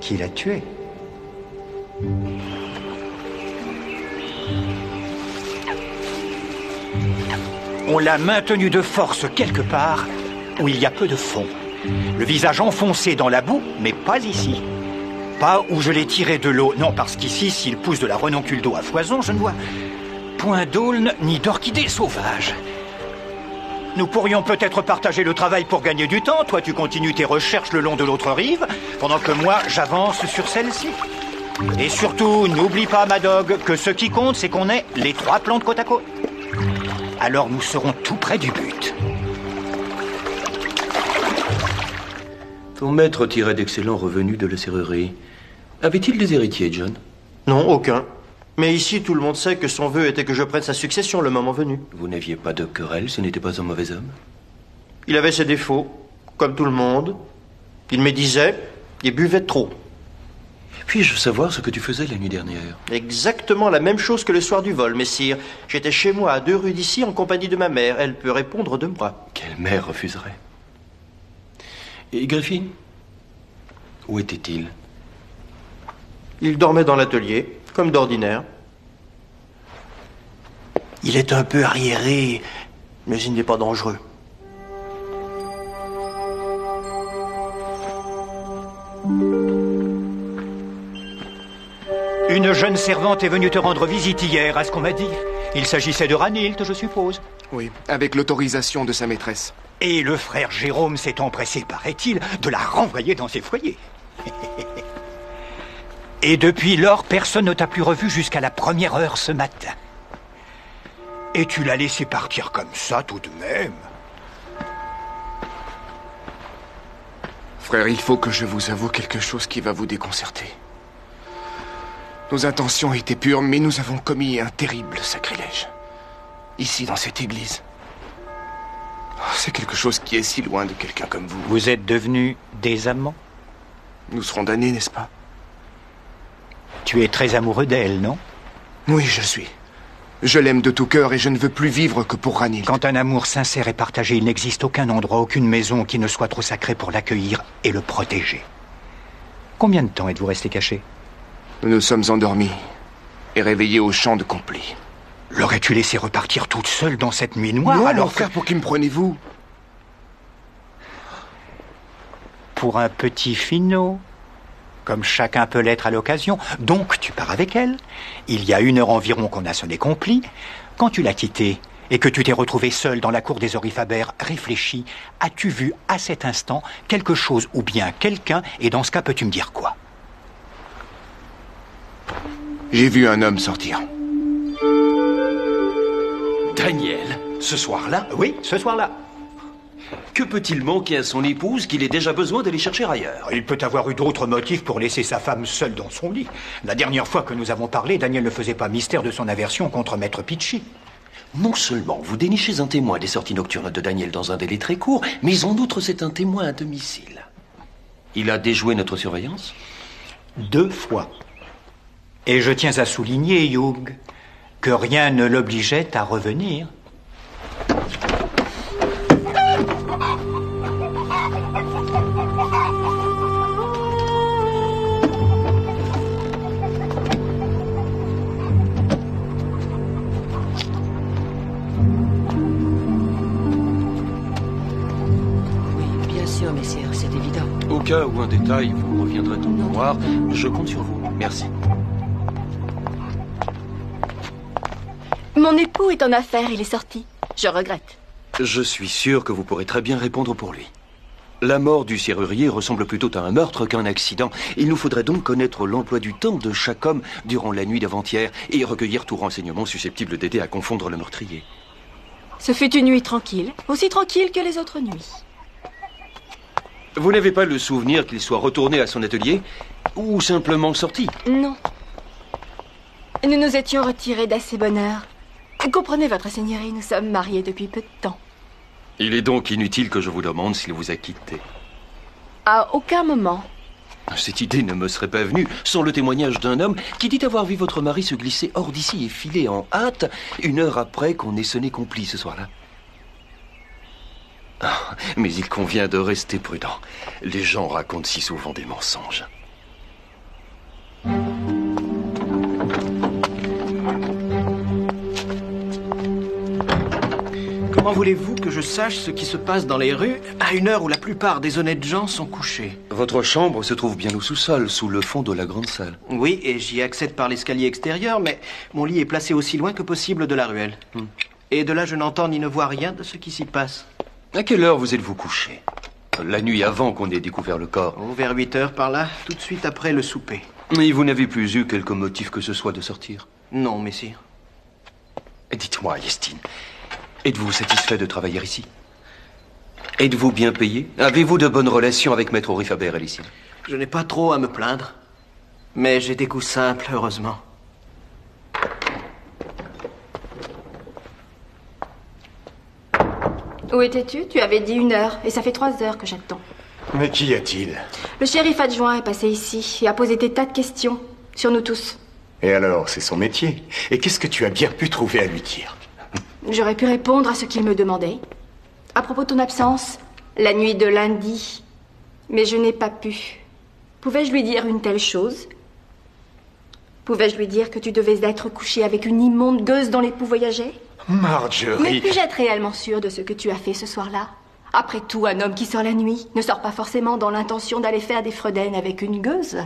[SPEAKER 10] qui l'a tué? On l'a maintenu de force quelque part où il y a peu de fond. Le visage enfoncé dans la boue, mais pas ici. Pas où je l'ai tiré de l'eau. Non, parce qu'ici, s'il pousse de la renoncule d'eau à foison, je ne vois point d'aulne ni d'orchidées sauvages. Nous pourrions peut-être partager le travail pour gagner du temps. Toi, tu continues tes recherches le long de l'autre rive, pendant que moi, j'avance sur celle-ci. Et surtout, n'oublie pas, Madog, que ce qui compte, c'est qu'on ait les 3 plantes côte à côte. Alors nous serons tout près du but.
[SPEAKER 21] Ton maître tirait d'excellents revenus de la serrurerie. Avait-il des héritiers, John?
[SPEAKER 16] Non, aucun. Mais ici, tout le monde sait que son vœu était que je prenne sa succession le moment venu.
[SPEAKER 21] Vous n'aviez pas de querelle, ce n'était pas un mauvais homme?
[SPEAKER 16] Il avait ses défauts, comme tout le monde. Il médisait et buvait trop.
[SPEAKER 21] Puis-je savoir ce que tu faisais la nuit dernière?
[SPEAKER 16] Exactement la même chose que le soir du vol, messire. J'étais chez moi, à 2 rues d'ici, en compagnie de ma mère. Elle peut répondre de moi.
[SPEAKER 21] Quelle mère refuserait? Et Griffin? Où était-il?
[SPEAKER 16] Il dormait dans l'atelier, comme d'ordinaire. Il est un peu arriéré, mais il n'est pas dangereux.
[SPEAKER 10] Une jeune servante est venue te rendre visite hier, à ce qu'on m'a dit. Il s'agissait de Ranilt, je suppose.
[SPEAKER 3] Oui, avec l'autorisation de sa maîtresse.
[SPEAKER 10] Et le frère Jérôme s'est empressé, paraît-il, de la renvoyer dans ses foyers. Et depuis lors, personne ne t'a plus revu jusqu'à la première heure ce matin. Et tu l'as laissé partir comme ça, tout de même.
[SPEAKER 3] Frère, il faut que je vous avoue quelque chose qui va vous déconcerter. Nos intentions étaient pures, mais nous avons commis un terrible sacrilège. Ici, dans cette église. C'est quelque chose qui est si loin de quelqu'un comme vous.
[SPEAKER 10] Vous êtes devenus des amants?
[SPEAKER 3] Nous serons damnés, n'est-ce pas?
[SPEAKER 10] Tu es très amoureux d'elle, non?
[SPEAKER 3] Oui, je suis. Je l'aime de tout cœur et je ne veux plus vivre que pour Ranilt.
[SPEAKER 10] Quand un amour sincère est partagé, il n'existe aucun endroit, aucune maison qui ne soit trop sacrée pour l'accueillir et le protéger. Combien de temps êtes-vous resté caché?
[SPEAKER 3] Nous nous sommes endormis et réveillés au champ de Complis.
[SPEAKER 10] L'aurais-tu laissé repartir toute seule dans cette nuit noire?
[SPEAKER 3] Non,
[SPEAKER 10] alors
[SPEAKER 3] mon frère, pour qui me prenez-vous?
[SPEAKER 10] Pour un petit finaud, comme chacun peut l'être à l'occasion. Donc tu pars avec elle. Il y a 1 heure environ qu'on a sonné Complis. Quand tu l'as quittée et que tu t'es retrouvé seul dans la cour des Orifabères, réfléchis, as-tu vu à cet instant quelque chose ou bien quelqu'un? Et dans ce cas, peux-tu me dire quoi?
[SPEAKER 3] J'ai vu un homme sortir.
[SPEAKER 21] Daniel, ce soir-là?
[SPEAKER 10] Oui, ce soir-là.
[SPEAKER 21] Que peut-il manquer à son épouse qu'il ait déjà besoin d'aller chercher ailleurs?
[SPEAKER 10] Il peut avoir eu d'autres motifs pour laisser sa femme seule dans son lit. La dernière fois que nous avons parlé, Daniel ne faisait pas mystère de son aversion contre Maître Pitchy.
[SPEAKER 21] Non seulement vous dénichez un témoin des sorties nocturnes de Daniel dans un délai très court, mais en outre c'est un témoin à domicile. Il a déjoué notre surveillance?
[SPEAKER 10] 2 fois. Et je tiens à souligner, Hugh, que rien ne l'obligeait à revenir.
[SPEAKER 11] Oui, bien sûr, messire, c'est évident.
[SPEAKER 21] Au cas où un détail vous reviendrait en mémoire, je compte sur vous. Merci.
[SPEAKER 15] Mon époux est en affaires, il est sorti. Je regrette.
[SPEAKER 21] Je suis sûr que vous pourrez très bien répondre pour lui. La mort du serrurier ressemble plutôt à un meurtre qu'à un accident. Il nous faudrait donc connaître l'emploi du temps de chaque homme durant la nuit d'avant-hier et recueillir tout renseignement susceptible d'aider à confondre le meurtrier.
[SPEAKER 15] Ce fut une nuit tranquille, aussi tranquille que les autres nuits.
[SPEAKER 21] Vous n'avez pas le souvenir qu'il soit retourné à son atelier ou simplement sorti?
[SPEAKER 15] Non. Nous nous étions retirés d'assez bonne heure. Comprenez, votre seigneurie, nous sommes mariés depuis peu de temps.
[SPEAKER 21] Il est donc inutile que je vous demande s'il vous a quitté.
[SPEAKER 15] À aucun moment.
[SPEAKER 21] Cette idée ne me serait pas venue sans le témoignage d'un homme qui dit avoir vu votre mari se glisser hors d'ici et filer en hâte 1 heure après qu'on ait sonné Complis ce soir-là. Ah, mais il convient de rester prudent. Les gens racontent si souvent des mensonges.
[SPEAKER 16] Comment voulez-vous que je sache ce qui se passe dans les rues à une heure où la plupart des honnêtes gens sont couchés?
[SPEAKER 21] Votre chambre se trouve bien au sous-sol, sous le fond de la grande salle.
[SPEAKER 16] Oui, et j'y accède par l'escalier extérieur, mais mon lit est placé aussi loin que possible de la ruelle. Et de là, je n'entends ni ne vois rien de ce qui s'y passe.
[SPEAKER 21] À quelle heure vous êtes-vous couché? La nuit avant qu'on ait découvert le corps.
[SPEAKER 16] Oh, vers 8 heures par là, tout de suite après le souper.
[SPEAKER 21] Et vous n'avez plus eu quelque motif que ce soit de sortir?
[SPEAKER 16] Non, messire.
[SPEAKER 21] Dites-moi, Yestine, êtes-vous satisfait de travailler ici? Êtes-vous bien payé? Avez-vous de bonnes relations avec Maître Rifaber et Lucien?
[SPEAKER 16] Je n'ai pas trop à me plaindre, mais j'ai des goûts simples, heureusement.
[SPEAKER 15] Où étais-tu? Tu avais dit 1 heure, et ça fait 3 heures que j'attends.
[SPEAKER 5] Mais qu'y a-t-il?
[SPEAKER 15] Le shérif adjoint est passé ici et a posé des tas de questions sur nous tous.
[SPEAKER 5] Et alors, c'est son métier. Et qu'est-ce que tu as bien pu trouver à lui dire?
[SPEAKER 15] J'aurais pu répondre à ce qu'il me demandait. À propos de ton absence, la nuit de lundi. Mais je n'ai pas pu. Pouvais-je lui dire une telle chose? Pouvais-je lui dire que tu devais être couché avec une immonde gueuse dont l'époux voyageait?
[SPEAKER 5] Marjorie...
[SPEAKER 15] Mais puis-je être réellement sûre de ce que tu as fait ce soir-là? Après tout, un homme qui sort la nuit ne sort pas forcément dans l'intention d'aller faire des fredaines avec une gueuse.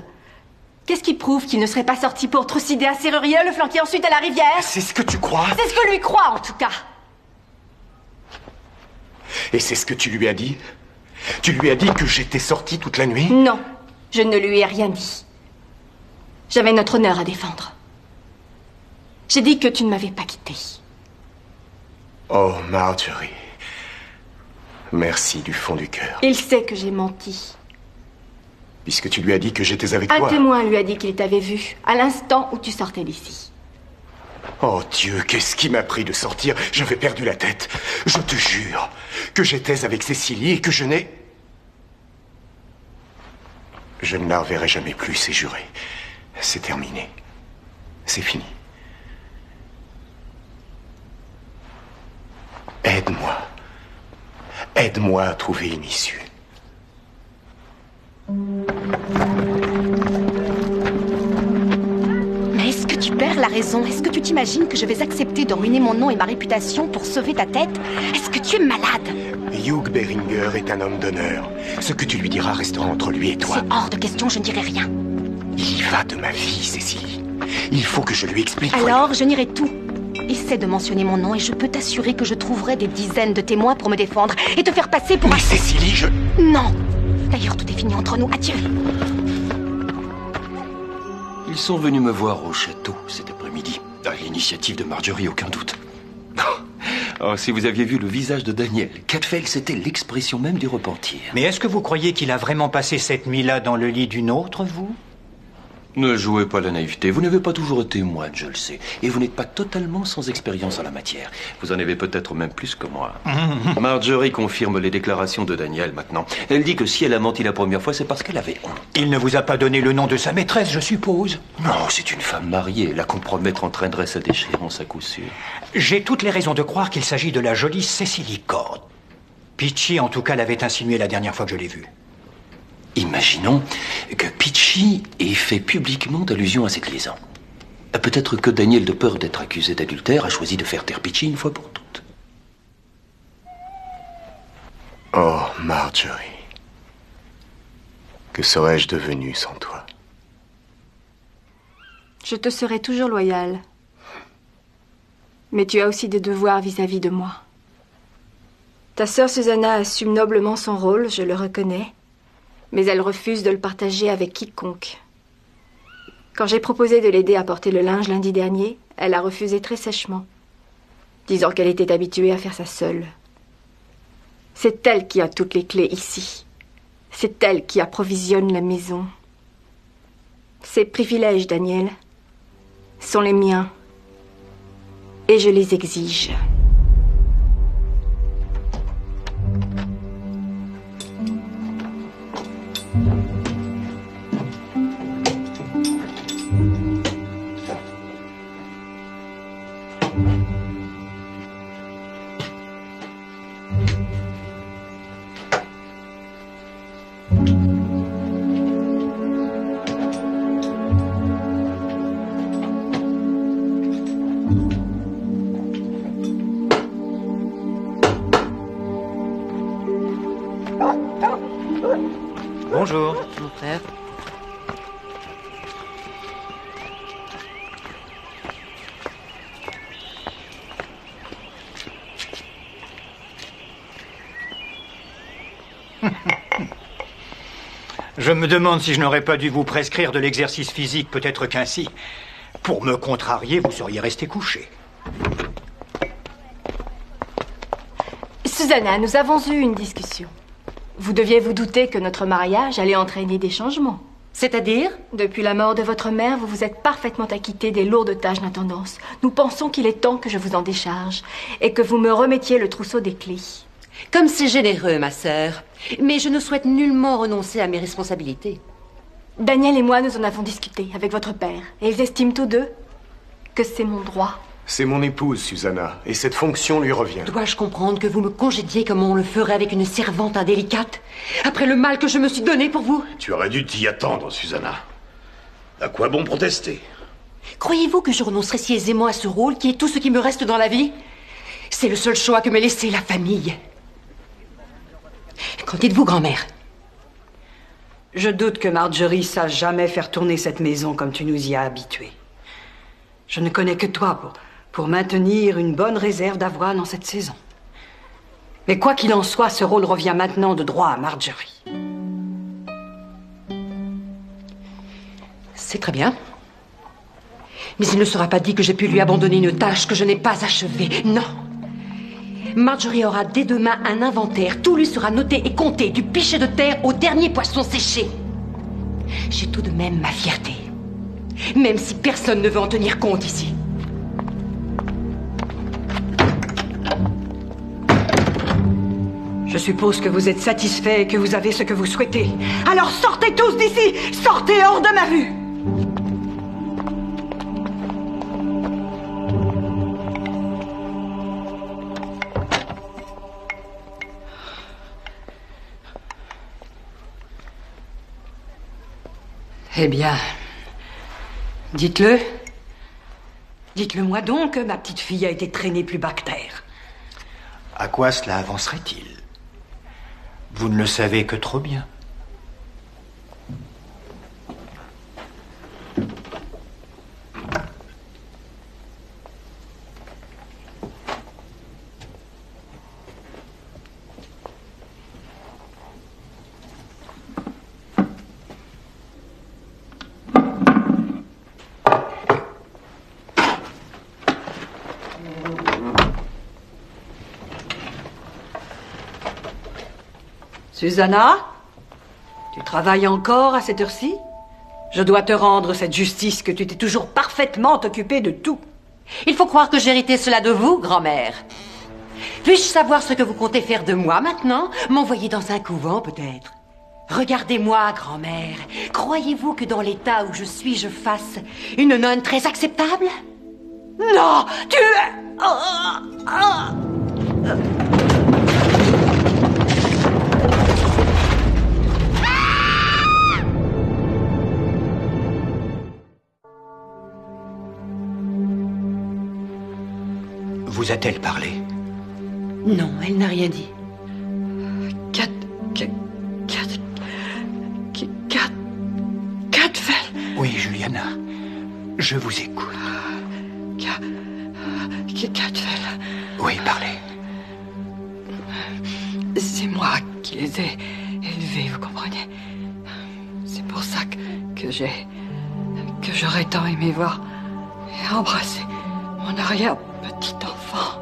[SPEAKER 15] Qu'est-ce qui prouve qu'il ne serait pas sorti pour trucider un serrurier, le flanquer ensuite à la rivière?
[SPEAKER 5] C'est ce que tu crois?
[SPEAKER 15] C'est ce que lui croit, en tout cas.
[SPEAKER 5] Et c'est ce que tu lui as dit? Tu lui as dit que j'étais sorti toute la nuit?
[SPEAKER 15] Non, je ne lui ai rien dit. J'avais notre honneur à défendre. J'ai dit que tu ne m'avais pas quitté.
[SPEAKER 5] Oh, Marjorie. Merci du fond du cœur.
[SPEAKER 15] Il sait que j'ai menti.
[SPEAKER 5] Puisque tu lui as dit que j'étais avec
[SPEAKER 15] Un
[SPEAKER 5] toi.
[SPEAKER 15] témoin lui a dit qu'il t'avait vu à l'instant où tu sortais d'ici.
[SPEAKER 5] Oh Dieu, qu'est-ce qui m'a pris de sortir? J'avais perdu la tête. Je te jure que j'étais avec Cécilie et que je n'ai... Je ne la reverrai jamais plus, c'est juré. C'est terminé. C'est fini. Aide-moi. Aide-moi à trouver une issue.
[SPEAKER 8] Mais est-ce que tu perds la raison? Est-ce que tu t'imagines que je vais accepter de ruiner mon nom et ma réputation pour sauver ta tête? Est-ce que tu es malade?
[SPEAKER 5] Hugh Beringer est un homme d'honneur. Ce que tu lui diras restera entre lui et toi.
[SPEAKER 8] C'est hors de question, je ne dirai rien.
[SPEAKER 5] Il y va de ma vie, Cécilie. Il faut que je lui explique.
[SPEAKER 8] Alors, je nierai tout. Essaie de mentionner mon nom et je peux t'assurer que je trouverai des dizaines de témoins pour me défendre et te faire passer pour...
[SPEAKER 5] Mais Cécilie, je...
[SPEAKER 8] Non. D'ailleurs, tout est fini entre nous. Adieu.
[SPEAKER 21] Ils sont venus me voir au château cet après-midi. À l'initiative de Marjorie, aucun doute. Oh, si vous aviez vu le visage de Daniel, Cadfael, c'était l'expression même du repentir.
[SPEAKER 10] Mais est-ce que vous croyez qu'il a vraiment passé cette nuit-là dans le lit d'une autre, vous?
[SPEAKER 21] Ne jouez pas la naïveté. Vous n'avez pas toujours été moine, je le sais. Et vous n'êtes pas totalement sans expérience en la matière. Vous en avez peut-être même plus que moi. Marjorie confirme les déclarations de Daniel maintenant. Elle dit que si elle a menti la première fois, c'est parce qu'elle avait honte.
[SPEAKER 10] Il ne vous a pas donné le nom de sa maîtresse, je suppose?
[SPEAKER 21] Non, c'est une femme mariée. La compromettre entraînerait sa déchéance à coup sûr.
[SPEAKER 10] J'ai toutes les raisons de croire qu'il s'agit de la jolie Cécilie Cord. Peachy, en tout cas, l'avait insinué la dernière fois que je l'ai vue.
[SPEAKER 21] Imaginons que Peachy ait fait publiquement allusion à cette liaison. Peut-être que Daniel, de peur d'être accusé d'adultère, a choisi de faire taire Peachy une fois pour toutes.
[SPEAKER 5] Oh, Marjorie. Que serais-je devenu sans toi?
[SPEAKER 15] Je te serai toujours loyale. Mais tu as aussi des devoirs vis-à-vis de moi. Ta sœur Susanna assume noblement son rôle, je le reconnais. Mais elle refuse de le partager avec quiconque. Quand j'ai proposé de l'aider à porter le linge lundi dernier, elle a refusé très sèchement, disant qu'elle était habituée à faire ça seule. C'est elle qui a toutes les clés ici. C'est elle qui approvisionne la maison. Ces privilèges, Daniel, sont les miens. Et je les exige.
[SPEAKER 12] Bonjour.
[SPEAKER 11] Mon frère.
[SPEAKER 18] Je me demande si je n'aurais pas dû vous prescrire de l'exercice physique, peut-être qu'ainsi, pour me contrarier, vous seriez resté couché.
[SPEAKER 15] Susanna, nous avons eu une discussion. Vous deviez vous douter que notre mariage allait entraîner des changements.
[SPEAKER 11] C'est-à-dire?
[SPEAKER 15] Depuis la mort de votre mère, vous vous êtes parfaitement acquittée des lourdes tâches d'intendance. Nous pensons qu'il est temps que je vous en décharge et que vous me remettiez le trousseau des clés.
[SPEAKER 11] Comme c'est généreux, ma sœur. Mais je ne souhaite nullement renoncer à mes responsabilités.
[SPEAKER 15] Daniel et moi, nous en avons discuté avec votre père. Et ils estiment tous deux que c'est mon droit.
[SPEAKER 5] C'est mon épouse, Susanna, et cette fonction lui revient.
[SPEAKER 11] Dois-je comprendre que vous me congédiez comme on le ferait avec une servante indélicate, après le mal que je me suis donné pour vous?
[SPEAKER 7] Tu aurais dû t'y attendre, Susanna. À quoi bon protester?
[SPEAKER 11] Croyez-vous que je renoncerais si aisément à ce rôle qui est tout ce qui me reste dans la vie? C'est le seul choix que m'ait laissé la famille. Qu'en dites-vous, grand-mère?
[SPEAKER 2] Je doute que Marjorie sache jamais faire tourner cette maison comme tu nous y as habitués. Je ne connais que toi pour maintenir une bonne réserve d'avoine en cette saison. Mais quoi qu'il en soit, ce rôle revient maintenant de droit à Marjorie.
[SPEAKER 11] C'est très bien. Mais il ne sera pas dit que j'ai pu lui abandonner une tâche que je n'ai pas achevée. Non. Marjorie aura dès demain un inventaire. Tout lui sera noté et compté, du pichet de terre au dernier poisson séché. J'ai tout de même ma fierté. Même si personne ne veut en tenir compte ici.
[SPEAKER 2] Je suppose que vous êtes satisfait et que vous avez ce que vous souhaitez. Alors sortez tous d'ici! Sortez hors de ma vue! Eh bien, dites-le. Dites-le moi donc que ma petite fille a été traînée plus bas que terre.
[SPEAKER 21] À quoi cela avancerait-il? Vous ne le savez que trop bien.
[SPEAKER 2] Susanna, tu travailles encore à cette heure-ci? Je dois te rendre cette justice que tu t'es toujours parfaitement occupée de tout.
[SPEAKER 11] Il faut croire que j'ai hérité cela de vous, grand-mère. Puis-je savoir ce que vous comptez faire de moi maintenant? M'envoyer dans un couvent, peut-être? Regardez-moi, grand-mère. Croyez-vous que dans l'état où je suis, je fasse une nonne très acceptable?
[SPEAKER 2] Non, tu es...
[SPEAKER 21] Vous a-t-elle parlé?
[SPEAKER 11] Non, elle n'a rien dit.
[SPEAKER 2] Cadfael.
[SPEAKER 21] Oui, Juliana. Je vous écoute.
[SPEAKER 2] Cadfael.
[SPEAKER 21] Oui, parlez.
[SPEAKER 2] C'est moi qui les ai élevés, vous comprenez? C'est pour ça que j'aurais tant aimé voir et embrasser mon arrière-petit enfant.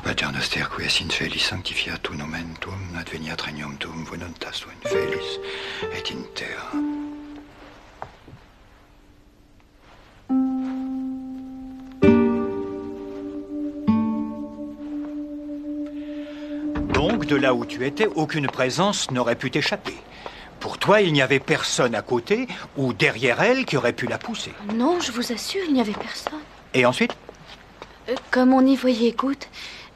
[SPEAKER 21] Pater noster qui es in celis sanctifiatur nomen tuum, adveniat regnum tuum, voluntas tua in felis et in terra.
[SPEAKER 18] Donc de là où tu étais, aucune présence n'aurait pu t'échapper. Pour toi, il n'y avait personne à côté ou derrière elle qui aurait pu la pousser.
[SPEAKER 13] Non, je vous assure, il n'y avait personne.
[SPEAKER 18] Et ensuite?
[SPEAKER 13] Comme on y voyait goutte,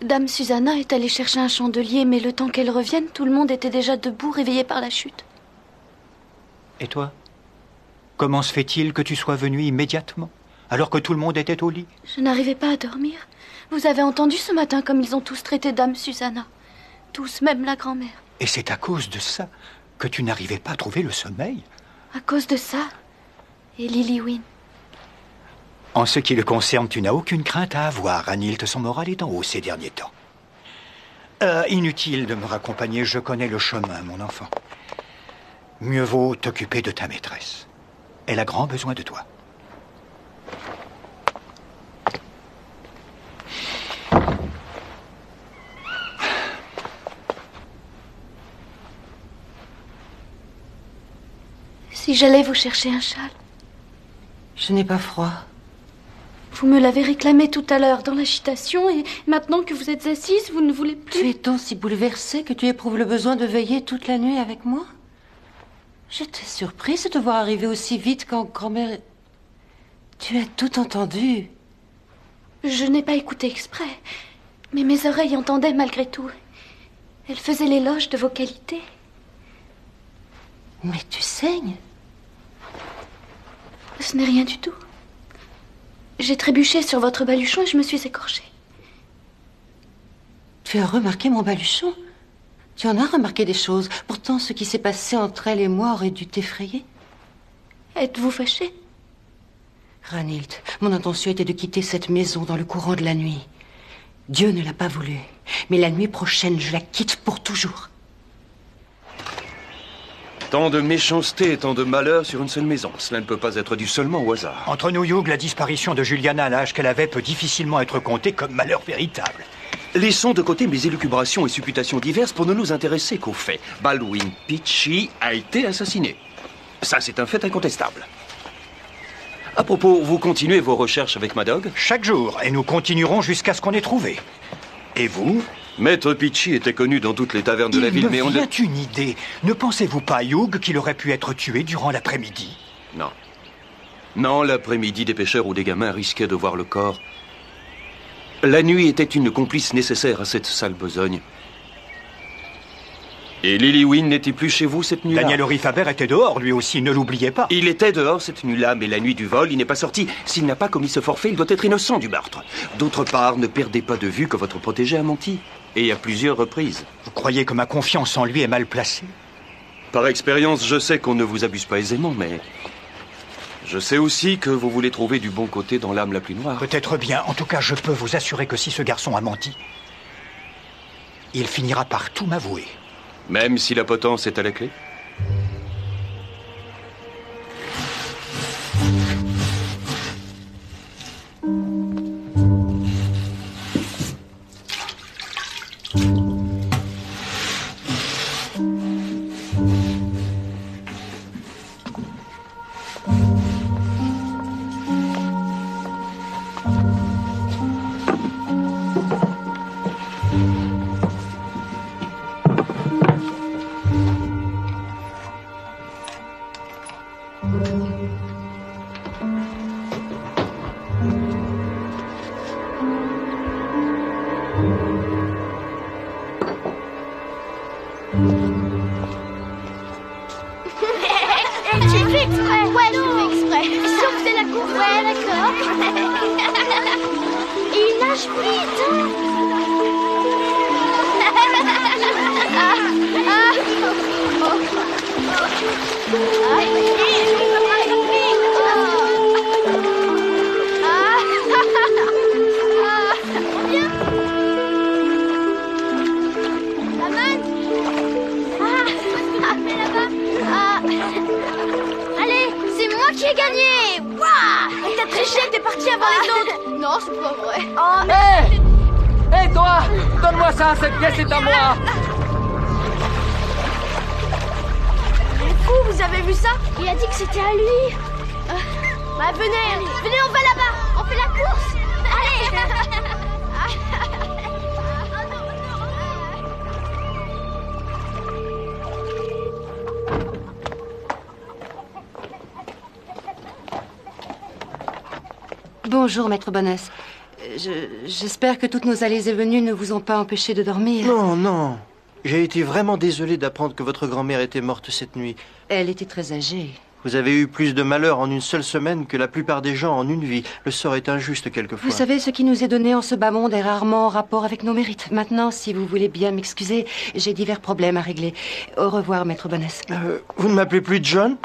[SPEAKER 13] Dame Susanna est allée chercher un chandelier, mais le temps qu'elle revienne, tout le monde était déjà debout, réveillé par la chute.
[SPEAKER 18] Et toi? Comment se fait-il que tu sois venu immédiatement, alors que tout le monde était au lit?
[SPEAKER 13] Je n'arrivais pas à dormir. Vous avez entendu ce matin comme ils ont tous traité Dame Susanna. Tous, même la grand-mère.
[SPEAKER 18] Et c'est à cause de ça que tu n'arrivais pas à trouver le sommeil?
[SPEAKER 13] À cause de ça, et Lily-Win.
[SPEAKER 18] En ce qui le concerne, tu n'as aucune crainte à avoir, Ranilt. Son moral est en haut ces derniers temps. Inutile de me raccompagner, je connais le chemin, mon enfant. Mieux vaut t'occuper de ta maîtresse. Elle a grand besoin de toi.
[SPEAKER 13] Si j'allais vous chercher un châle.
[SPEAKER 11] Je n'ai pas froid.
[SPEAKER 13] Vous me l'avez réclamé tout à l'heure dans l'agitation et maintenant que vous êtes assise, vous ne voulez plus.
[SPEAKER 11] Tu es donc si bouleversée que tu éprouves le besoin de veiller toute la nuit avec moi? J'étais surprise de te voir arriver aussi vite quand grand-mère... Tu as tout entendu.
[SPEAKER 13] Je n'ai pas écouté exprès, mais mes oreilles entendaient malgré tout. Elles faisaient l'éloge de vos qualités.
[SPEAKER 11] Mais tu saignes?
[SPEAKER 13] Ce n'est rien du tout. J'ai trébuché sur votre baluchon et je me suis écorchée.
[SPEAKER 11] Tu as remarqué mon baluchon? Tu en as remarqué des choses. Pourtant, ce qui s'est passé entre elle et moi aurait dû t'effrayer.
[SPEAKER 13] Êtes-vous fâché?
[SPEAKER 11] Ranilt, mon intention était de quitter cette maison dans le courant de la nuit. Dieu ne l'a pas voulu. Mais la nuit prochaine, je la quitte pour toujours.
[SPEAKER 21] Tant de méchanceté et tant de malheur sur une seule maison. Cela ne peut pas être dû seulement au hasard.
[SPEAKER 18] Entre nous, Hugh, la disparition de Juliana à l'âge qu'elle avait peut difficilement être comptée comme malheur véritable.
[SPEAKER 21] Laissons de côté mes élucubrations et supputations diverses pour ne nous intéresser qu'aux faits. Baldwin Peachy a été assassiné. Ça, c'est un fait incontestable. À propos, vous continuez vos recherches avec Madog?
[SPEAKER 18] Chaque jour, et nous continuerons jusqu'à ce qu'on ait trouvé. Et vous?
[SPEAKER 21] Maître Peachy était connu dans toutes les tavernes de la ville, mais on...
[SPEAKER 18] Il me vient une idée. Ne pensez-vous pas, Hugh, qu'il aurait pu être tué durant l'après-midi?
[SPEAKER 21] Non. Non, l'après-midi, des pêcheurs ou des gamins risquaient de voir le corps. La nuit était une complice nécessaire à cette sale besogne. Et Lily-Win n'était plus chez vous cette nuit-là?
[SPEAKER 18] Daniel Orifaber était dehors, lui aussi, ne l'oubliez pas.
[SPEAKER 21] Il était dehors cette nuit-là, mais la nuit du vol, il n'est pas sorti. S'il n'a pas commis ce forfait, il doit être innocent du meurtre. D'autre part, ne perdez pas de vue que votre protégé a menti. Et à plusieurs reprises.
[SPEAKER 18] Vous croyez que ma confiance en lui est mal placée?
[SPEAKER 21] Par expérience, je sais qu'on ne vous abuse pas aisément, mais... je sais aussi que vous voulez trouver du bon côté dans l'âme la plus noire.
[SPEAKER 18] Peut-être bien. En tout cas, je peux vous assurer que si ce garçon a menti, il finira par tout m'avouer.
[SPEAKER 21] Même si la potence est à la clé?
[SPEAKER 11] Bonjour, maître Bonnesse. J'espère que toutes nos allées et venues ne vous ont pas empêché de dormir.
[SPEAKER 16] Non, non. J'ai été vraiment désolé d'apprendre que votre grand-mère était morte cette nuit.
[SPEAKER 11] Elle était très âgée.
[SPEAKER 16] Vous avez eu plus de malheur en une seule semaine que la plupart des gens en une vie. Le sort est injuste quelquefois.
[SPEAKER 11] Vous savez, ce qui nous est donné en ce bas monde est rarement en rapport avec nos mérites. Maintenant, si vous voulez bien m'excuser, j'ai divers problèmes à régler. Au revoir, maître Bonnesse.
[SPEAKER 16] Vous ne m'appelez plus John?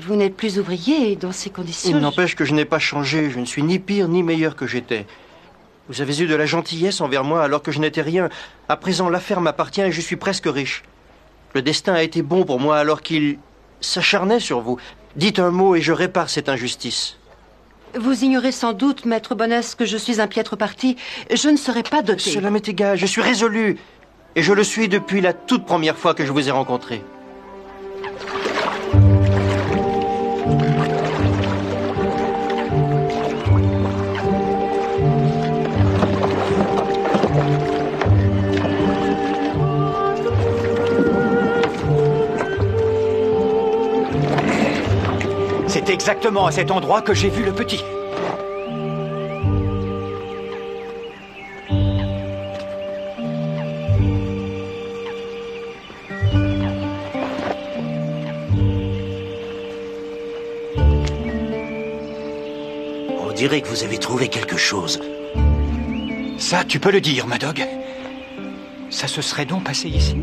[SPEAKER 11] Vous n'êtes plus ouvrier et dans ces conditions...
[SPEAKER 16] Il n'empêche que je n'ai pas changé. Je ne suis ni pire ni meilleur que j'étais. Vous avez eu de la gentillesse envers moi alors que je n'étais rien. À présent, l'affaire m'appartient et je suis presque riche. Le destin a été bon pour moi alors qu'il s'acharnait sur vous. Dites un mot et je répare cette injustice.
[SPEAKER 11] Vous ignorez sans doute, maître Bonnesse, que je suis un piètre parti. Je ne serai pas doté.
[SPEAKER 16] Cela m'est égal. Je suis résolu. Et je le suis depuis la toute première fois que je vous ai rencontré.
[SPEAKER 18] C'est exactement à cet endroit que j'ai vu le petit.
[SPEAKER 6] On dirait que vous avez trouvé quelque chose.
[SPEAKER 18] Ça, tu peux le dire, Madog. Ça se serait donc passé ici?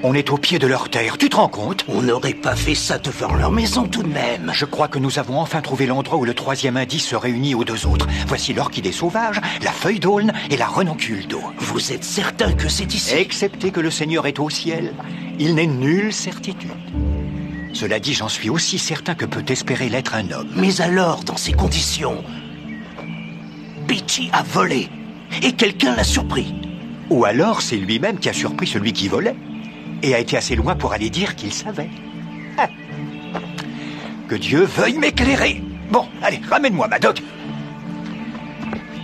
[SPEAKER 18] On est au pied de leur terre, tu te rends compte?
[SPEAKER 6] On n'aurait pas fait ça devant leur maison tout de même.
[SPEAKER 18] Je crois que nous avons enfin trouvé l'endroit où le troisième indice se réunit aux deux autres. Voici l'orchidée sauvage, la feuille d'aulne et la renoncule d'eau.
[SPEAKER 6] Vous êtes certain que c'est ici?
[SPEAKER 18] Excepté que le Seigneur est au ciel, il n'est nulle certitude. Cela dit, j'en suis aussi certain que peut espérer l'être un homme.
[SPEAKER 6] Mais alors, dans ces conditions, Peachy a volé et quelqu'un l'a surpris.
[SPEAKER 18] Ou alors c'est lui-même qui a surpris celui qui volait et a été assez loin pour aller dire qu'il savait. Ah. Que Dieu veuille m'éclairer. Bon, allez, ramène-moi, Madog.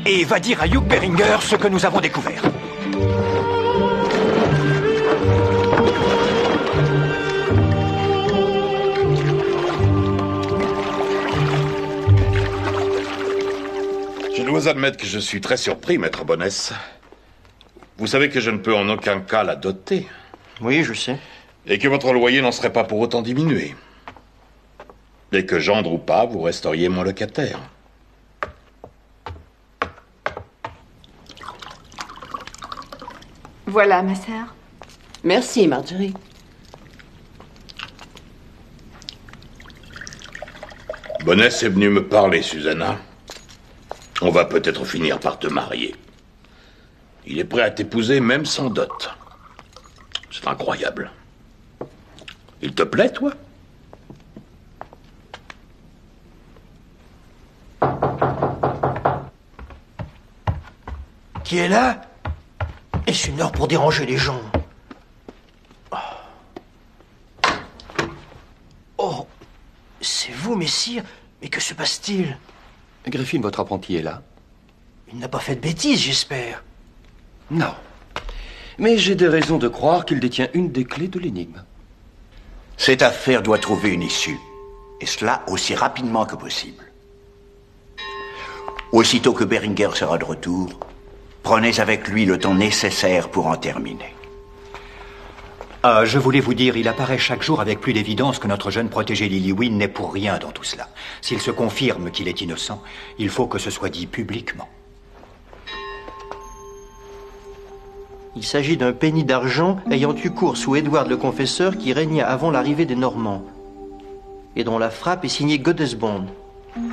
[SPEAKER 18] Et va dire à Hugh Beringer ce que nous avons découvert.
[SPEAKER 7] Je dois admettre que je suis très surpris, maître Bonnesse. Vous savez que je ne peux en aucun cas la doter.
[SPEAKER 16] Oui, je sais.
[SPEAKER 7] Et que votre loyer n'en serait pas pour autant diminué. Et que gendre ou pas, vous resteriez mon locataire.
[SPEAKER 15] Voilà, ma sœur.
[SPEAKER 11] Merci, Marjorie.
[SPEAKER 7] Bonnesse est venu me parler, Susanna. On va peut-être finir par te marier. Il est prêt à t'épouser même sans dot. C'est incroyable. Il te plaît, toi?
[SPEAKER 16] Qui est là? Est-ce une heure pour déranger les gens? Oh, c'est vous, messire? Mais que se passe-t-il?
[SPEAKER 21] Griffin, votre apprenti est là.
[SPEAKER 16] Il n'a pas fait de bêtises, j'espère.
[SPEAKER 21] Non. Mais j'ai des raisons de croire qu'il détient une des clés de l'énigme.
[SPEAKER 10] Cette affaire doit trouver une issue. Et cela aussi rapidement que possible. Aussitôt que Beringer sera de retour, prenez avec lui le temps nécessaire pour en terminer.
[SPEAKER 18] Je voulais vous dire, il apparaît chaque jour avec plus d'évidence que notre jeune protégé Lillywin n'est pour rien dans tout cela. S'il se confirme qu'il est innocent, il faut que ce soit dit publiquement.
[SPEAKER 16] Il s'agit d'un penny d'argent ayant eu cours sous Édouard le Confesseur qui régna avant l'arrivée des Normands et dont la frappe est signée Godesbond.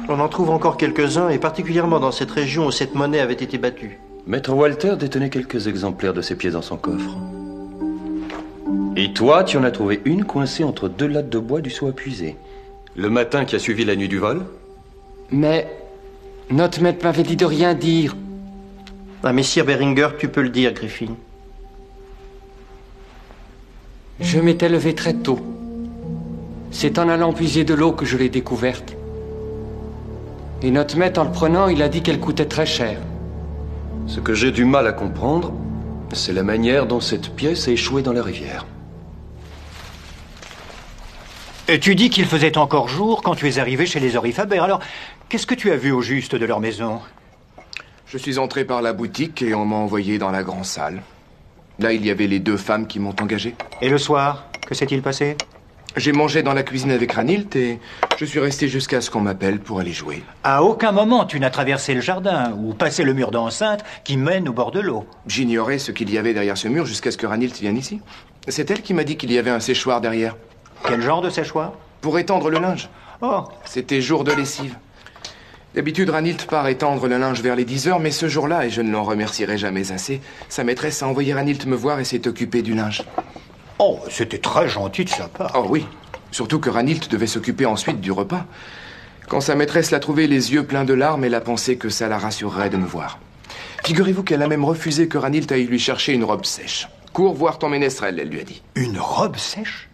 [SPEAKER 16] On en trouve encore quelques-uns et particulièrement dans cette région où cette monnaie avait été battue.
[SPEAKER 21] Maître Walter détenait quelques exemplaires de ces pièces dans son coffre. Et toi, tu en as trouvé une coincée entre deux lattes de bois du seau à puiser. Le matin qui a suivi la nuit du vol?
[SPEAKER 17] Mais notre maître m'avait dit de rien dire.
[SPEAKER 16] Ah, messire Beringer, tu peux le dire, Griffin.
[SPEAKER 17] Je m'étais levé très tôt. C'est en allant puiser de l'eau que je l'ai découverte. Et notre maître, en le prenant, il a dit qu'elle coûtait très cher.
[SPEAKER 21] Ce que j'ai du mal à comprendre, c'est la manière dont cette pièce a échoué dans la rivière.
[SPEAKER 18] Et tu dis qu'il faisait encore jour quand tu es arrivé chez les orifabers. Alors, Qu'est-ce que tu as vu au juste de leur maison?
[SPEAKER 3] Je suis entré par la boutique et on m'a envoyé dans la grande salle. Là, il y avait les 2 femmes qui m'ont engagé.
[SPEAKER 18] Et le soir, que s'est-il passé?
[SPEAKER 3] J'ai mangé dans la cuisine avec Ranilt et je suis resté jusqu'à ce qu'on m'appelle pour aller jouer.
[SPEAKER 18] À aucun moment tu n'as traversé le jardin ou passé le mur d'enceinte qui mène au bord de l'eau.
[SPEAKER 3] J'ignorais ce qu'il y avait derrière ce mur jusqu'à ce que Ranilt vienne ici. C'est elle qui m'a dit qu'il y avait un séchoir derrière.
[SPEAKER 18] Quel genre de séchoir?
[SPEAKER 3] Pour étendre le linge.
[SPEAKER 18] Oh.
[SPEAKER 3] C'était jour de lessive. D'habitude, Ranilt part étendre le linge vers les 10 heures, mais ce jour-là, et je ne l'en remercierai jamais assez, sa maîtresse a envoyé Ranilt me voir et s'est occupée du linge.
[SPEAKER 18] Oh, c'était très gentil de sa part.
[SPEAKER 3] Oh oui, surtout que Ranilt devait s'occuper ensuite du repas. Quand sa maîtresse l'a trouvé les yeux pleins de larmes, elle a pensé que ça la rassurerait de me voir. Figurez-vous qu'elle a même refusé que Ranilt aille lui chercher une robe sèche. Cours voir ton ménestrel, elle lui a dit.
[SPEAKER 18] Une robe sèche?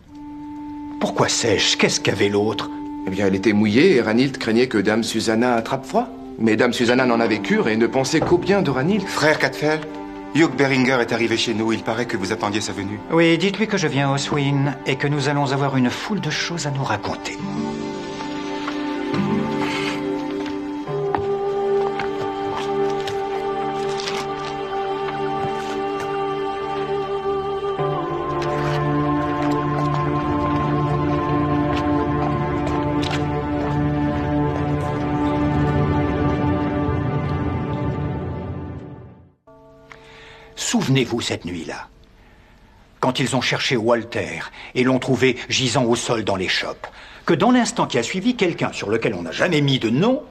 [SPEAKER 18] Pourquoi sèche? Qu'est-ce qu'avait l'autre?
[SPEAKER 3] Eh bien, elle était mouillée et Ranilt craignait que Dame Susanna attrape froid. Mais Dame Susanna n'en avait cure et ne pensait qu'au bien de Ranilt.
[SPEAKER 4] Frère Cadfael, Hugh Beringer est arrivé chez nous. Il paraît que vous attendiez sa venue.
[SPEAKER 18] Oui, dites-lui que je viens au Swin et que nous allons avoir une foule de choses à nous raconter. Souvenez-vous cette nuit-là, quand ils ont cherché Walter et l'ont trouvé gisant au sol dans l'échoppe, que dans l'instant qui a suivi, quelqu'un sur lequel on n'a jamais mis de nom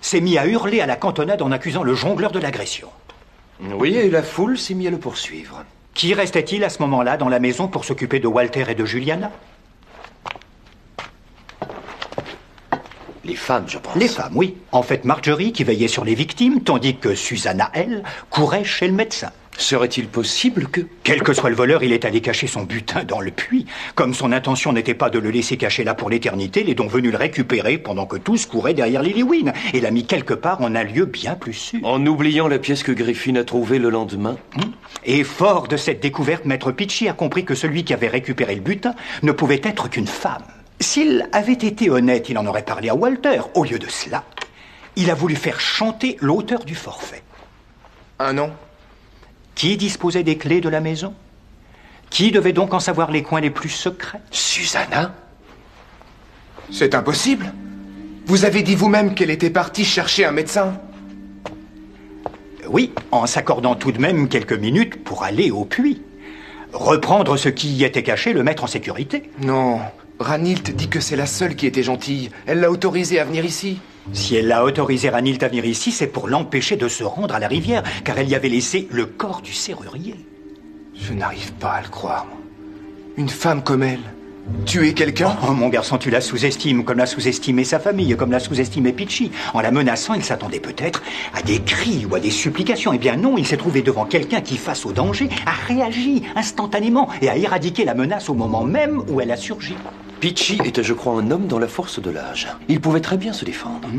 [SPEAKER 18] s'est mis à hurler à la cantonade en accusant le jongleur de l'agression.
[SPEAKER 21] Oui, et la foule s'est mise à le poursuivre.
[SPEAKER 18] Qui restait-il à ce moment-là dans la maison pour s'occuper de Walter et de Juliana?
[SPEAKER 21] Les femmes, je pense.
[SPEAKER 18] Les femmes, oui. En fait, Marjorie qui veillait sur les victimes, tandis que Susanna, elle, courait chez le médecin.
[SPEAKER 21] Serait-il possible que...
[SPEAKER 18] Quel que soit le voleur, il est allé cacher son butin dans le puits. Comme son intention n'était pas de le laisser cacher là pour l'éternité, il est donc venu le récupérer pendant que tous couraient derrière Lillywin et l'a mis quelque part en un lieu bien plus sûr.
[SPEAKER 21] En oubliant la pièce que Griffin a trouvée le lendemain.
[SPEAKER 18] Et fort de cette découverte, Maître Pitchy a compris que celui qui avait récupéré le butin ne pouvait être qu'une femme. S'il avait été honnête, il en aurait parlé à Walter. Au lieu de cela, il a voulu faire chanter l'auteur du forfait.
[SPEAKER 3] Un nom?
[SPEAKER 18] Qui disposait des clés de la maison? Qui devait donc en savoir les coins les plus secrets?
[SPEAKER 3] Susanna? C'est impossible. Vous avez dit vous-même qu'elle était partie chercher un médecin.
[SPEAKER 18] Oui, en s'accordant tout de même quelques minutes pour aller au puits. Reprendre ce qui y était caché, le mettre en sécurité.
[SPEAKER 3] Non, Ranilt dit que c'est la seule qui était gentille. Elle l'a autorisée à venir ici.
[SPEAKER 18] Si elle l'a autorisé Ranilt à venir ici, c'est pour l'empêcher de se rendre à la rivière, car elle y avait laissé le corps du serrurier.
[SPEAKER 3] Je n'arrive pas à le croire. Une femme comme elle, tuer quelqu'un?
[SPEAKER 18] Oh, mon garçon, tu la sous-estimes, comme l'a sous-estimé sa famille, comme l'a sous-estimé Pitchy. En la menaçant, il s'attendait peut-être à des cris ou à des supplications. Eh bien non, il s'est trouvé devant quelqu'un qui, face au danger, a réagi instantanément et a éradiqué la menace au moment même où elle a surgi.
[SPEAKER 21] Pitchy était, je crois, un homme dans la force de l'âge. Il pouvait très bien se défendre.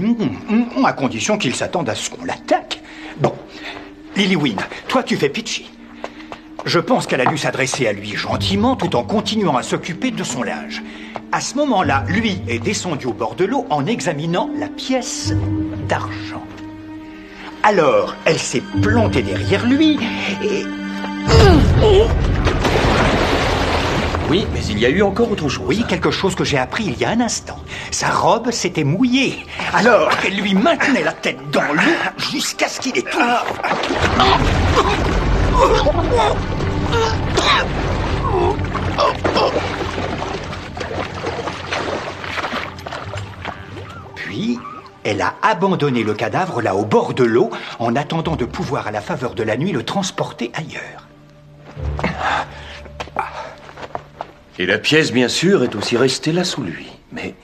[SPEAKER 18] À condition qu'il s'attende à ce qu'on l'attaque. Bon, Lillywin, toi tu fais Pitchy. Je pense qu'elle a dû s'adresser à lui gentiment tout en continuant à s'occuper de son linge. À ce moment-là, lui est descendu au bord de l'eau en examinant la pièce d'argent. Alors, elle s'est plantée derrière lui et...
[SPEAKER 21] Oui, mais il y a eu encore autre chose.
[SPEAKER 18] Oui, quelque chose que j'ai appris il y a un instant. Sa robe s'était mouillée. Alors, elle lui maintenait la tête dans l'eau jusqu'à ce qu'il étouffe. Puis, elle a abandonné le cadavre là au bord de l'eau en attendant de pouvoir, à la faveur de la nuit, le transporter ailleurs.
[SPEAKER 21] Et la pièce, bien sûr, est aussi restée là sous lui. Mais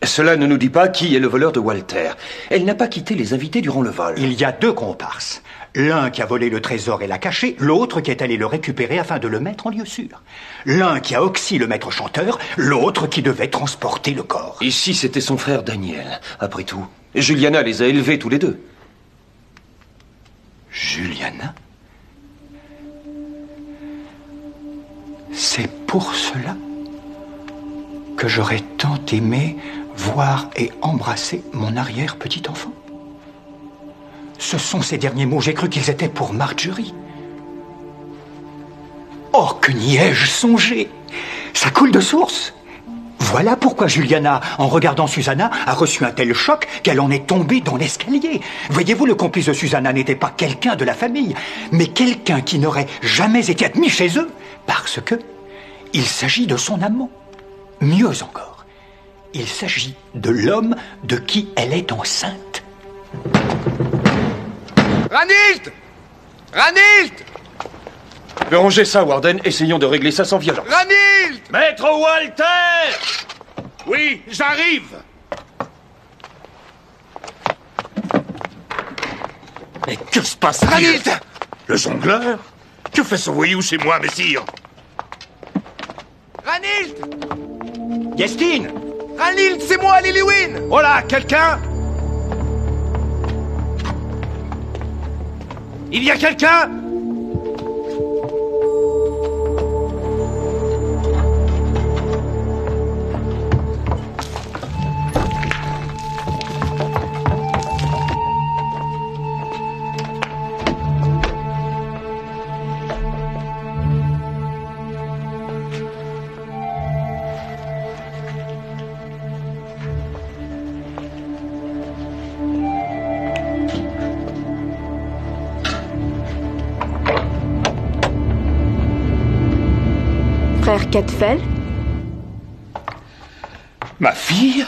[SPEAKER 21] cela ne nous dit pas qui est le voleur de Walter. Elle n'a pas quitté les invités durant le vol.
[SPEAKER 18] Il y a 2 comparses. L'un qui a volé le trésor et l'a caché, l'autre qui est allé le récupérer afin de le mettre en lieu sûr. L'un qui a oxy le maître chanteur, l'autre qui devait transporter le corps.
[SPEAKER 21] Ici, c'était son frère Daniel, après tout. Juliana les a élevés tous les 2.
[SPEAKER 18] Juliana? C'est pour cela que j'aurais tant aimé voir et embrasser mon arrière-petit-enfant. Ce sont ces derniers mots, j'ai cru qu'ils étaient pour Marjorie. Oh, que n'y ai-je songé? Ça coule de source. Voilà pourquoi Juliana, en regardant Susanna, a reçu un tel choc qu'elle en est tombée dans l'escalier. Voyez-vous, le complice de Susanna n'était pas quelqu'un de la famille, mais quelqu'un qui n'aurait jamais été admis chez eux, parce que il s'agit de son amant. Mieux encore, il s'agit de l'homme de qui elle est enceinte.
[SPEAKER 20] Ranildt! Ranildt!
[SPEAKER 21] Ranger ça, Warden. Essayons de régler ça sans violence.
[SPEAKER 20] Ranildt!
[SPEAKER 21] Maître Walter!
[SPEAKER 1] Oui, j'arrive!
[SPEAKER 7] Mais que se passe?
[SPEAKER 20] Ranildt!
[SPEAKER 7] Le jongleur? Que fait ce voyou chez moi, messire?
[SPEAKER 20] Ranildt!
[SPEAKER 18] Yestine!
[SPEAKER 20] Ranildt, c'est moi, Lillywin!
[SPEAKER 18] Oh là, quelqu'un? Il y a quelqu'un?
[SPEAKER 15] Frère Cadfael?
[SPEAKER 7] Ma fille?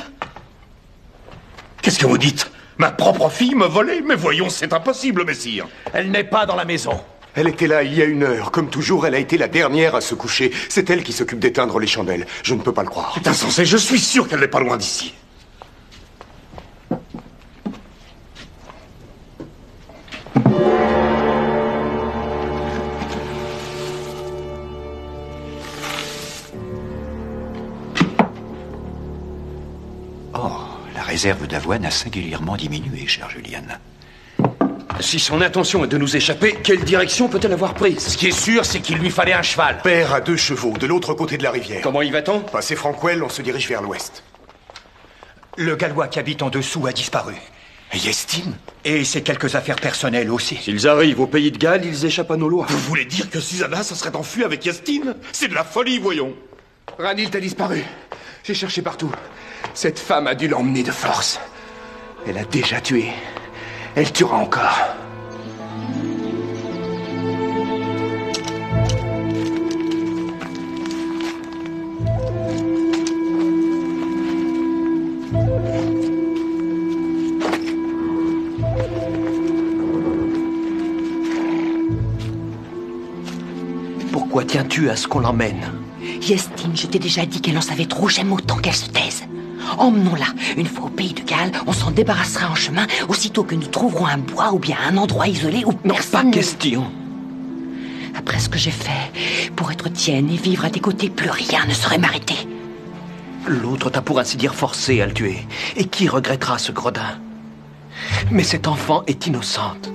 [SPEAKER 7] Qu'est-ce que vous dites? Ma propre fille me volait? Mais voyons, c'est impossible, messire.
[SPEAKER 18] Elle n'est pas dans la maison.
[SPEAKER 5] Elle était là il y a 1 heure. Comme toujours, elle a été la dernière à se coucher. C'est elle qui s'occupe d'éteindre les chandelles. Je ne peux pas le croire.
[SPEAKER 7] C'est insensé, je suis sûr qu'elle n'est pas loin d'ici.
[SPEAKER 10] La réserve d'avoine a singulièrement diminué, chère Juliane.
[SPEAKER 21] Si son intention est de nous échapper, quelle direction peut-elle avoir prise?
[SPEAKER 1] Ce qui est sûr, c'est qu'il lui fallait un cheval.
[SPEAKER 5] Père a 2 chevaux, de l'autre côté de la rivière.
[SPEAKER 21] Comment y va-t-on?
[SPEAKER 5] Passé Frankwell, on se dirige vers l'ouest.
[SPEAKER 18] Le Gallois qui habite en dessous a disparu.
[SPEAKER 5] Yestine?
[SPEAKER 18] Et ses quelques affaires personnelles aussi.
[SPEAKER 21] S'ils arrivent au pays de Galles, ils échappent à nos lois.
[SPEAKER 7] Vous voulez dire que Susanna se serait enfuie avec Yestine? C'est de la folie, voyons.
[SPEAKER 3] Ranildt a disparu. J'ai cherché partout. Cette femme a dû l'emmener de force. Elle a déjà tué. Elle tuera encore.
[SPEAKER 6] Pourquoi tiens-tu à ce qu'on l'emmène?
[SPEAKER 11] Yestine, je t'ai déjà dit qu'elle en savait trop. J'aime autant qu'elle se taise. Emmenons-la. Une fois au pays de Galles, on s'en débarrassera en chemin, aussitôt que nous trouverons un bois ou bien un endroit isolé où personne...
[SPEAKER 6] Non, pas question.
[SPEAKER 11] Après ce que j'ai fait, pour être tienne et vivre à tes côtés, plus rien ne saurait m'arrêter.
[SPEAKER 6] L'autre t'a pour ainsi dire forcé à le tuer. Et qui regrettera ce gredin? Mais cette enfant est innocente.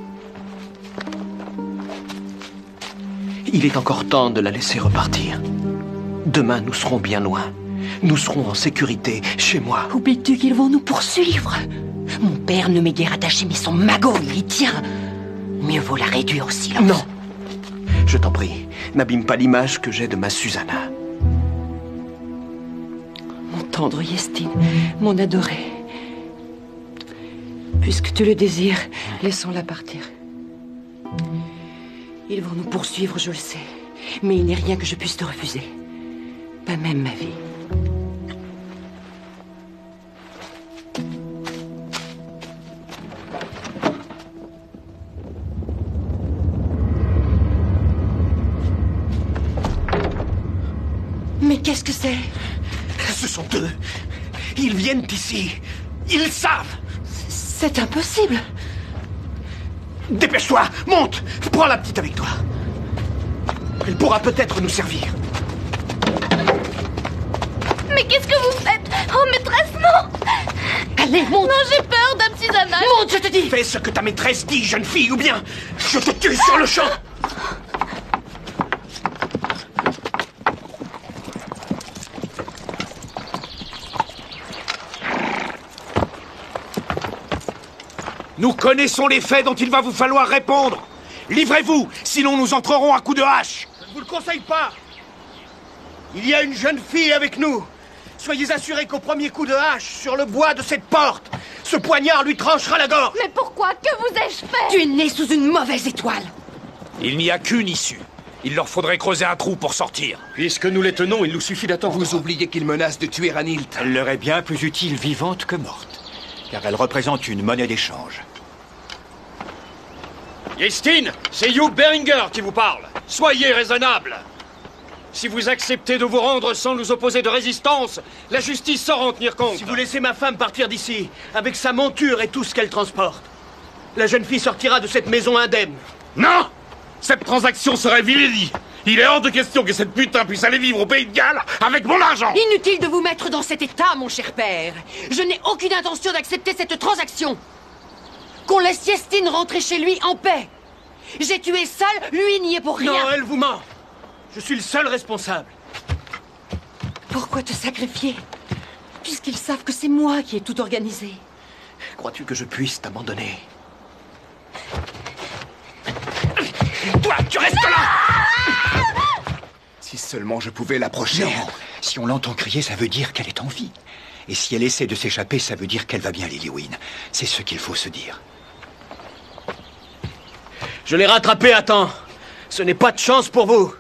[SPEAKER 6] Il est encore temps de la laisser repartir. Demain, nous serons bien loin. Nous serons en sécurité, chez moi.
[SPEAKER 11] Oublies-tu qu'ils vont nous poursuivre? Mon père ne m'est guère attaché, mais son magot, il y tient. Mieux vaut la réduire au silence.
[SPEAKER 6] Non. Je t'en prie, n'abîme pas l'image que j'ai de ma Susanna.
[SPEAKER 11] Mon tendre Yestine, mon adoré. Puisque tu le désires, laissons-la partir. Ils vont nous poursuivre, je le sais. Mais il n'est rien que je puisse te refuser. Pas même ma vie. Mais qu'est-ce que c'est?
[SPEAKER 6] Ce sont eux. Ils viennent ici. Ils savent.
[SPEAKER 11] C'est impossible.
[SPEAKER 6] Dépêche-toi, monte. Prends la petite avec toi. Elle pourra peut-être nous servir.
[SPEAKER 13] Mais qu'est-ce que vous faites? Oh, maîtresse, non!
[SPEAKER 11] Allez, monte!
[SPEAKER 13] Non, j'ai peur, dame Susanna!
[SPEAKER 11] Monte, je te dis!
[SPEAKER 6] Fais ce que ta maîtresse dit, jeune fille, ou bien je te tue sur le champ!
[SPEAKER 20] Nous connaissons les faits dont il va vous falloir répondre. Livrez-vous, sinon nous entrerons à coups de hache.
[SPEAKER 5] Je ne vous le conseille pas. Il y a une jeune fille avec nous. Soyez assurés qu'au premier coup de hache sur le bois de cette porte, ce poignard lui tranchera la gorge.
[SPEAKER 13] Mais pourquoi? Que vous ai-je fait?
[SPEAKER 11] Tu es né sous une mauvaise étoile.
[SPEAKER 9] Il n'y a qu'une issue. Il leur faudrait creuser un trou pour sortir.
[SPEAKER 20] Puisque nous les tenons, il nous suffit d'attendre.
[SPEAKER 1] Vous oubliez qu'il menace de tuer Ranilt.
[SPEAKER 10] Elle leur est bien plus utile vivante que morte, car elle représente une monnaie d'échange.
[SPEAKER 20] Yestin, c'est Hugh Beringer qui vous parle. Soyez raisonnable. Si vous acceptez de vous rendre sans nous opposer de résistance, la justice saura en tenir compte.
[SPEAKER 5] Si vous laissez ma femme partir d'ici, avec sa monture et tout ce qu'elle transporte, la jeune fille sortira de cette maison indemne.
[SPEAKER 7] Non! Cette transaction serait vilainie. Il est hors de question que cette putain puisse aller vivre au Pays de Galles avec mon argent.
[SPEAKER 11] Inutile de vous mettre dans cet état, mon cher père. Je n'ai aucune intention d'accepter cette transaction. Qu'on laisse Yestin rentrer chez lui en paix. J'ai tué Sal, lui n'y est pour rien.
[SPEAKER 5] Non, elle vous ment. Je suis le seul responsable.
[SPEAKER 11] Pourquoi te sacrifier? Puisqu'ils savent que c'est moi qui ai tout organisé.
[SPEAKER 16] Crois-tu que je puisse t'abandonner?
[SPEAKER 1] Toi, tu restes là! Si seulement je pouvais l'approcher.
[SPEAKER 10] Non, si on l'entend crier, ça veut dire qu'elle est en vie. Et si elle essaie de s'échapper, ça veut dire qu'elle va bien, Lilywyn. C'est ce qu'il faut se dire.
[SPEAKER 5] Je l'ai rattrapé à temps. Ce n'est pas de chance pour vous.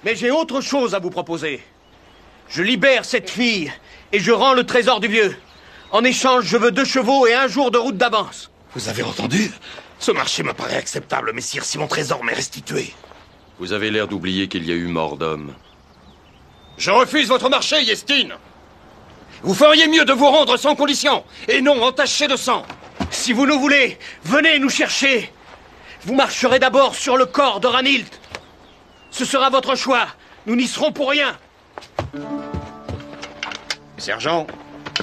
[SPEAKER 5] Mais j'ai autre chose à vous proposer. Je libère cette fille et je rends le trésor du vieux. En échange, je veux 2 chevaux et 1 jour de route d'avance.
[SPEAKER 7] Vous avez entendu? Ce marché me paraît acceptable, messire, si mon trésor m'est restitué.
[SPEAKER 21] Vous avez l'air d'oublier qu'il y a eu mort d'homme.
[SPEAKER 20] Je refuse votre marché, Yestin. Vous feriez mieux de vous rendre sans condition, et non entaché de sang.
[SPEAKER 5] Si vous le voulez, venez nous chercher. Vous marcherez d'abord sur le corps de Ranilt. Ce sera votre choix. Nous n'y serons pour rien.
[SPEAKER 9] Sergent,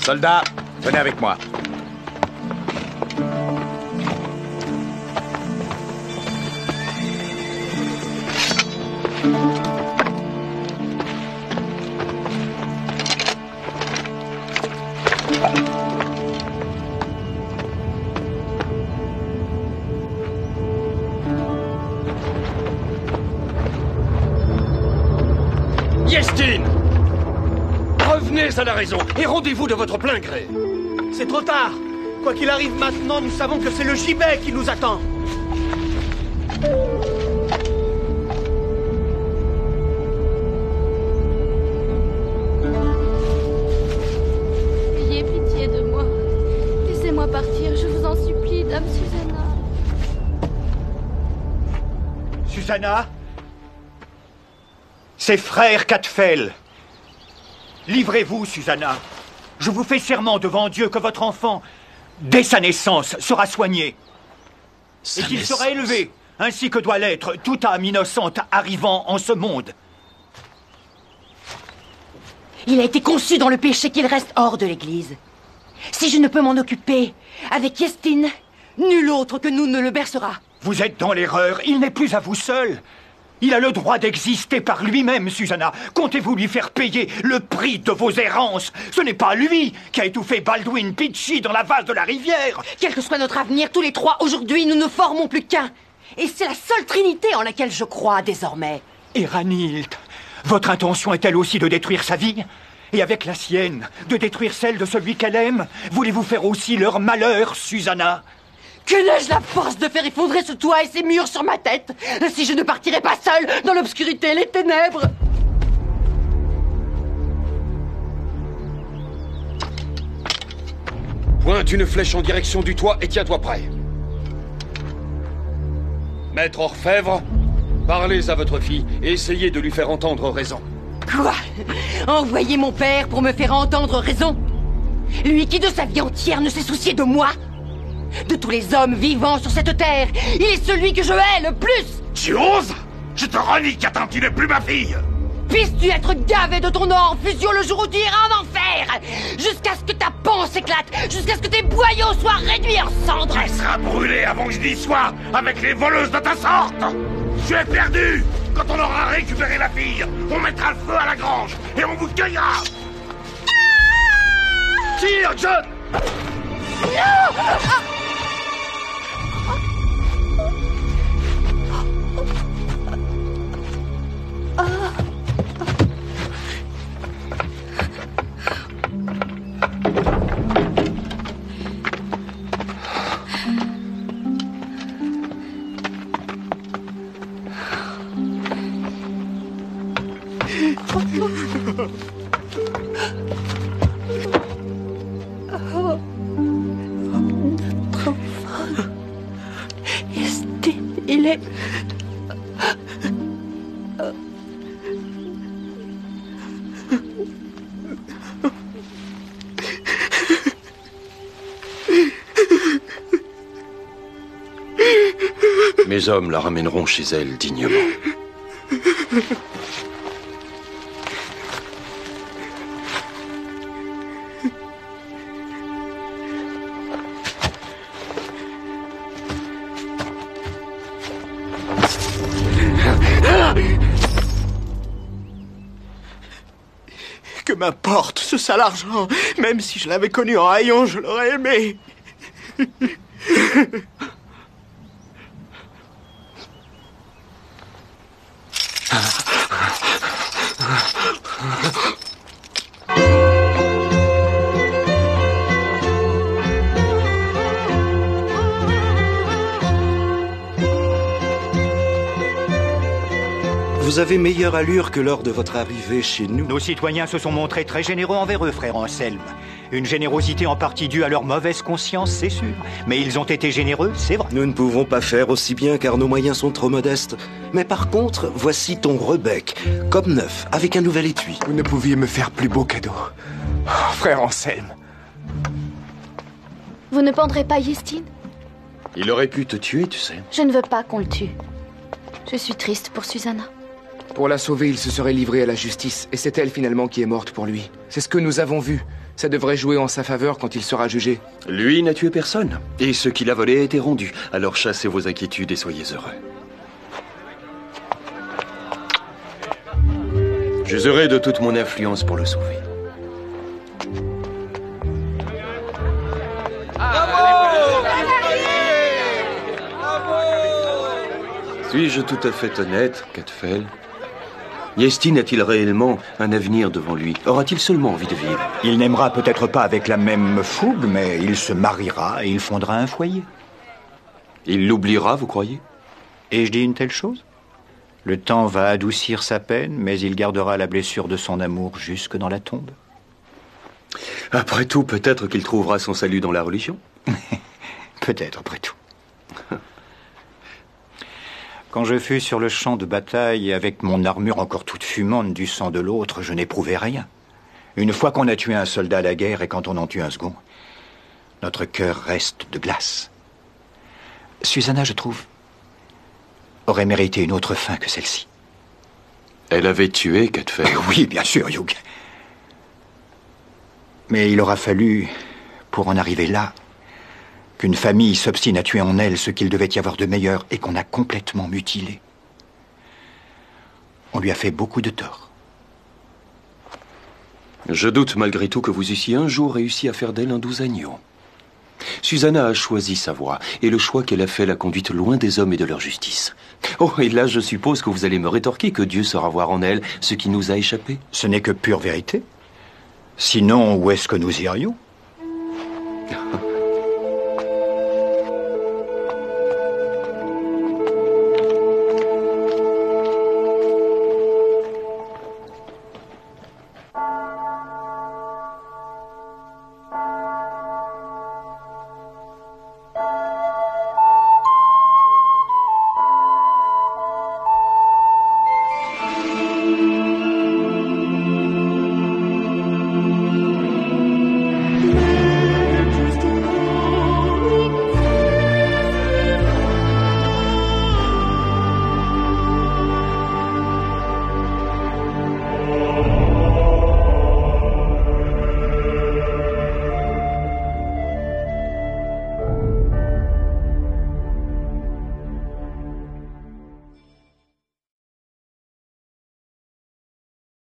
[SPEAKER 9] soldat, venez avec moi.
[SPEAKER 20] Yestin! Revenez à la raison et rendez-vous de votre plein gré.
[SPEAKER 5] C'est trop tard. Quoi qu'il arrive maintenant, nous savons que c'est le gibet qui nous attend.
[SPEAKER 13] Ayez pitié de moi. Laissez-moi partir, je vous en supplie, dame Susanna.
[SPEAKER 18] Susanna? C'est frère Cadfael. Livrez-vous, Susanna. Je vous fais serment devant Dieu que votre enfant, dès sa naissance, sera soigné. Et qu'il sera élevé, ainsi que doit l'être toute âme innocente arrivant en ce monde.
[SPEAKER 11] Il a été conçu dans le péché qu'il reste hors de l'Église. Si je ne peux m'en occuper, avec Yestin, nul autre que nous ne le bercera.
[SPEAKER 18] Vous êtes dans l'erreur, il n'est plus à vous seul. Il a le droit d'exister par lui-même, Susanna. Comptez-vous lui faire payer le prix de vos errances? Ce n'est pas lui qui a étouffé Baldwin Pitchy dans la vase de la rivière.
[SPEAKER 11] Quel que soit notre avenir, tous les 3, aujourd'hui, nous ne formons plus qu'un. Et c'est la seule trinité en laquelle je crois désormais.
[SPEAKER 18] Et Ranilt, votre intention est-elle aussi de détruire sa vie? Et avec la sienne, de détruire celle de celui qu'elle aime? Voulez-vous faire aussi leur malheur, Susanna?
[SPEAKER 11] Que n'ai-je la force de faire effondrer ce toit et ces murs sur ma tête? Si je ne partirais pas seule dans l'obscurité et les ténèbres?
[SPEAKER 20] Pointe une flèche en direction du toit et tiens-toi prêt. Maître Orfèvre, parlez à votre fille et essayez de lui faire entendre raison.
[SPEAKER 11] Quoi? Envoyer mon père pour me faire entendre raison? Lui qui de sa vie entière ne s'est soucié de moi? De tous les hommes vivants sur cette terre, il est celui que je hais le plus!
[SPEAKER 7] Tu oses? Je te renie, Catin, tu n'es plus ma fille!
[SPEAKER 11] Puisses-tu être gavé de ton or en fusion le jour où tu iras en enfer! Jusqu'à ce que ta panse éclate! Jusqu'à ce que tes boyaux soient réduits en cendres!
[SPEAKER 7] Tu seras brûlé avant que je n'y sois avec les voleuses de ta sorte! Tu es perdu! Quand on aura récupéré la fille, on mettra le feu à la grange et on vous cueillera!
[SPEAKER 20] Tire, John!
[SPEAKER 11] Non! Il est...
[SPEAKER 21] Mes hommes la ramèneront chez elle dignement.
[SPEAKER 19] Que m'importe ce sale argent. Même si je l'avais connu en haillons, je l'aurais aimé.
[SPEAKER 6] Vous avez meilleure allure que lors de votre arrivée chez nous.
[SPEAKER 10] Nos citoyens se sont montrés très généreux envers eux, frère Anselme. Une générosité en partie due à leur mauvaise conscience, c'est sûr. Mais ils ont été généreux, c'est vrai.
[SPEAKER 6] Nous ne pouvons pas faire aussi bien car nos moyens sont trop modestes. Mais par contre, voici ton rebec, comme neuf, avec un nouvel étui.
[SPEAKER 3] Vous ne pouviez me faire plus beau cadeau. Oh, frère Anselme.
[SPEAKER 13] Vous ne pendrez pas Yestine?
[SPEAKER 21] Il aurait pu te tuer, tu sais.
[SPEAKER 13] Je ne veux pas qu'on le tue. Je suis triste pour Susanna.
[SPEAKER 3] Pour la sauver, il se serait livré à la justice, et c'est elle finalement qui est morte pour lui. C'est ce que nous avons vu. Ça devrait jouer en sa faveur quand il sera jugé.
[SPEAKER 21] Lui n'a tué personne, et ce qu'il a volé a été rendu. Alors chassez vos inquiétudes et soyez heureux. J'userai de toute mon influence pour le sauver. Suis-je tout à fait honnête, Cadfael? Yestine a-t-il réellement un avenir devant lui? Aura-t-il seulement envie de vivre?
[SPEAKER 10] Il n'aimera peut-être pas avec la même fougue, mais il se mariera et il fondera un foyer.
[SPEAKER 21] Il l'oubliera, vous croyez?
[SPEAKER 10] Et je dis une telle chose? Le temps va adoucir sa peine, mais il gardera la blessure de son amour jusque dans la tombe.
[SPEAKER 21] Après tout, peut-être qu'il trouvera son salut dans la religion.
[SPEAKER 10] Peut-être, après tout. Quand je fus sur le champ de bataille, avec mon armure encore toute fumante du sang de l'autre, je n'éprouvais rien. Une fois qu'on a tué un soldat à la guerre et quand on en tue un second, notre cœur reste de glace. Susanna, je trouve, aurait mérité une autre fin que celle-ci.
[SPEAKER 21] Elle avait tué Cadfael.
[SPEAKER 10] Oui, bien sûr, Hugh. Mais il aura fallu, pour en arriver là, qu'une famille s'obstine à tuer en elle ce qu'il devait y avoir de meilleur et qu'on a complètement mutilé. On lui a fait beaucoup de tort.
[SPEAKER 21] Je doute malgré tout que vous eussiez un jour réussi à faire d'elle un doux agneau. Susanna a choisi sa voie, et le choix qu'elle a fait l'a conduite loin des hommes et de leur justice. Oh, et là je suppose que vous allez me rétorquer que Dieu saura voir en elle ce qui nous a échappé.
[SPEAKER 10] Ce n'est que pure vérité. Sinon, où est-ce que nous irions?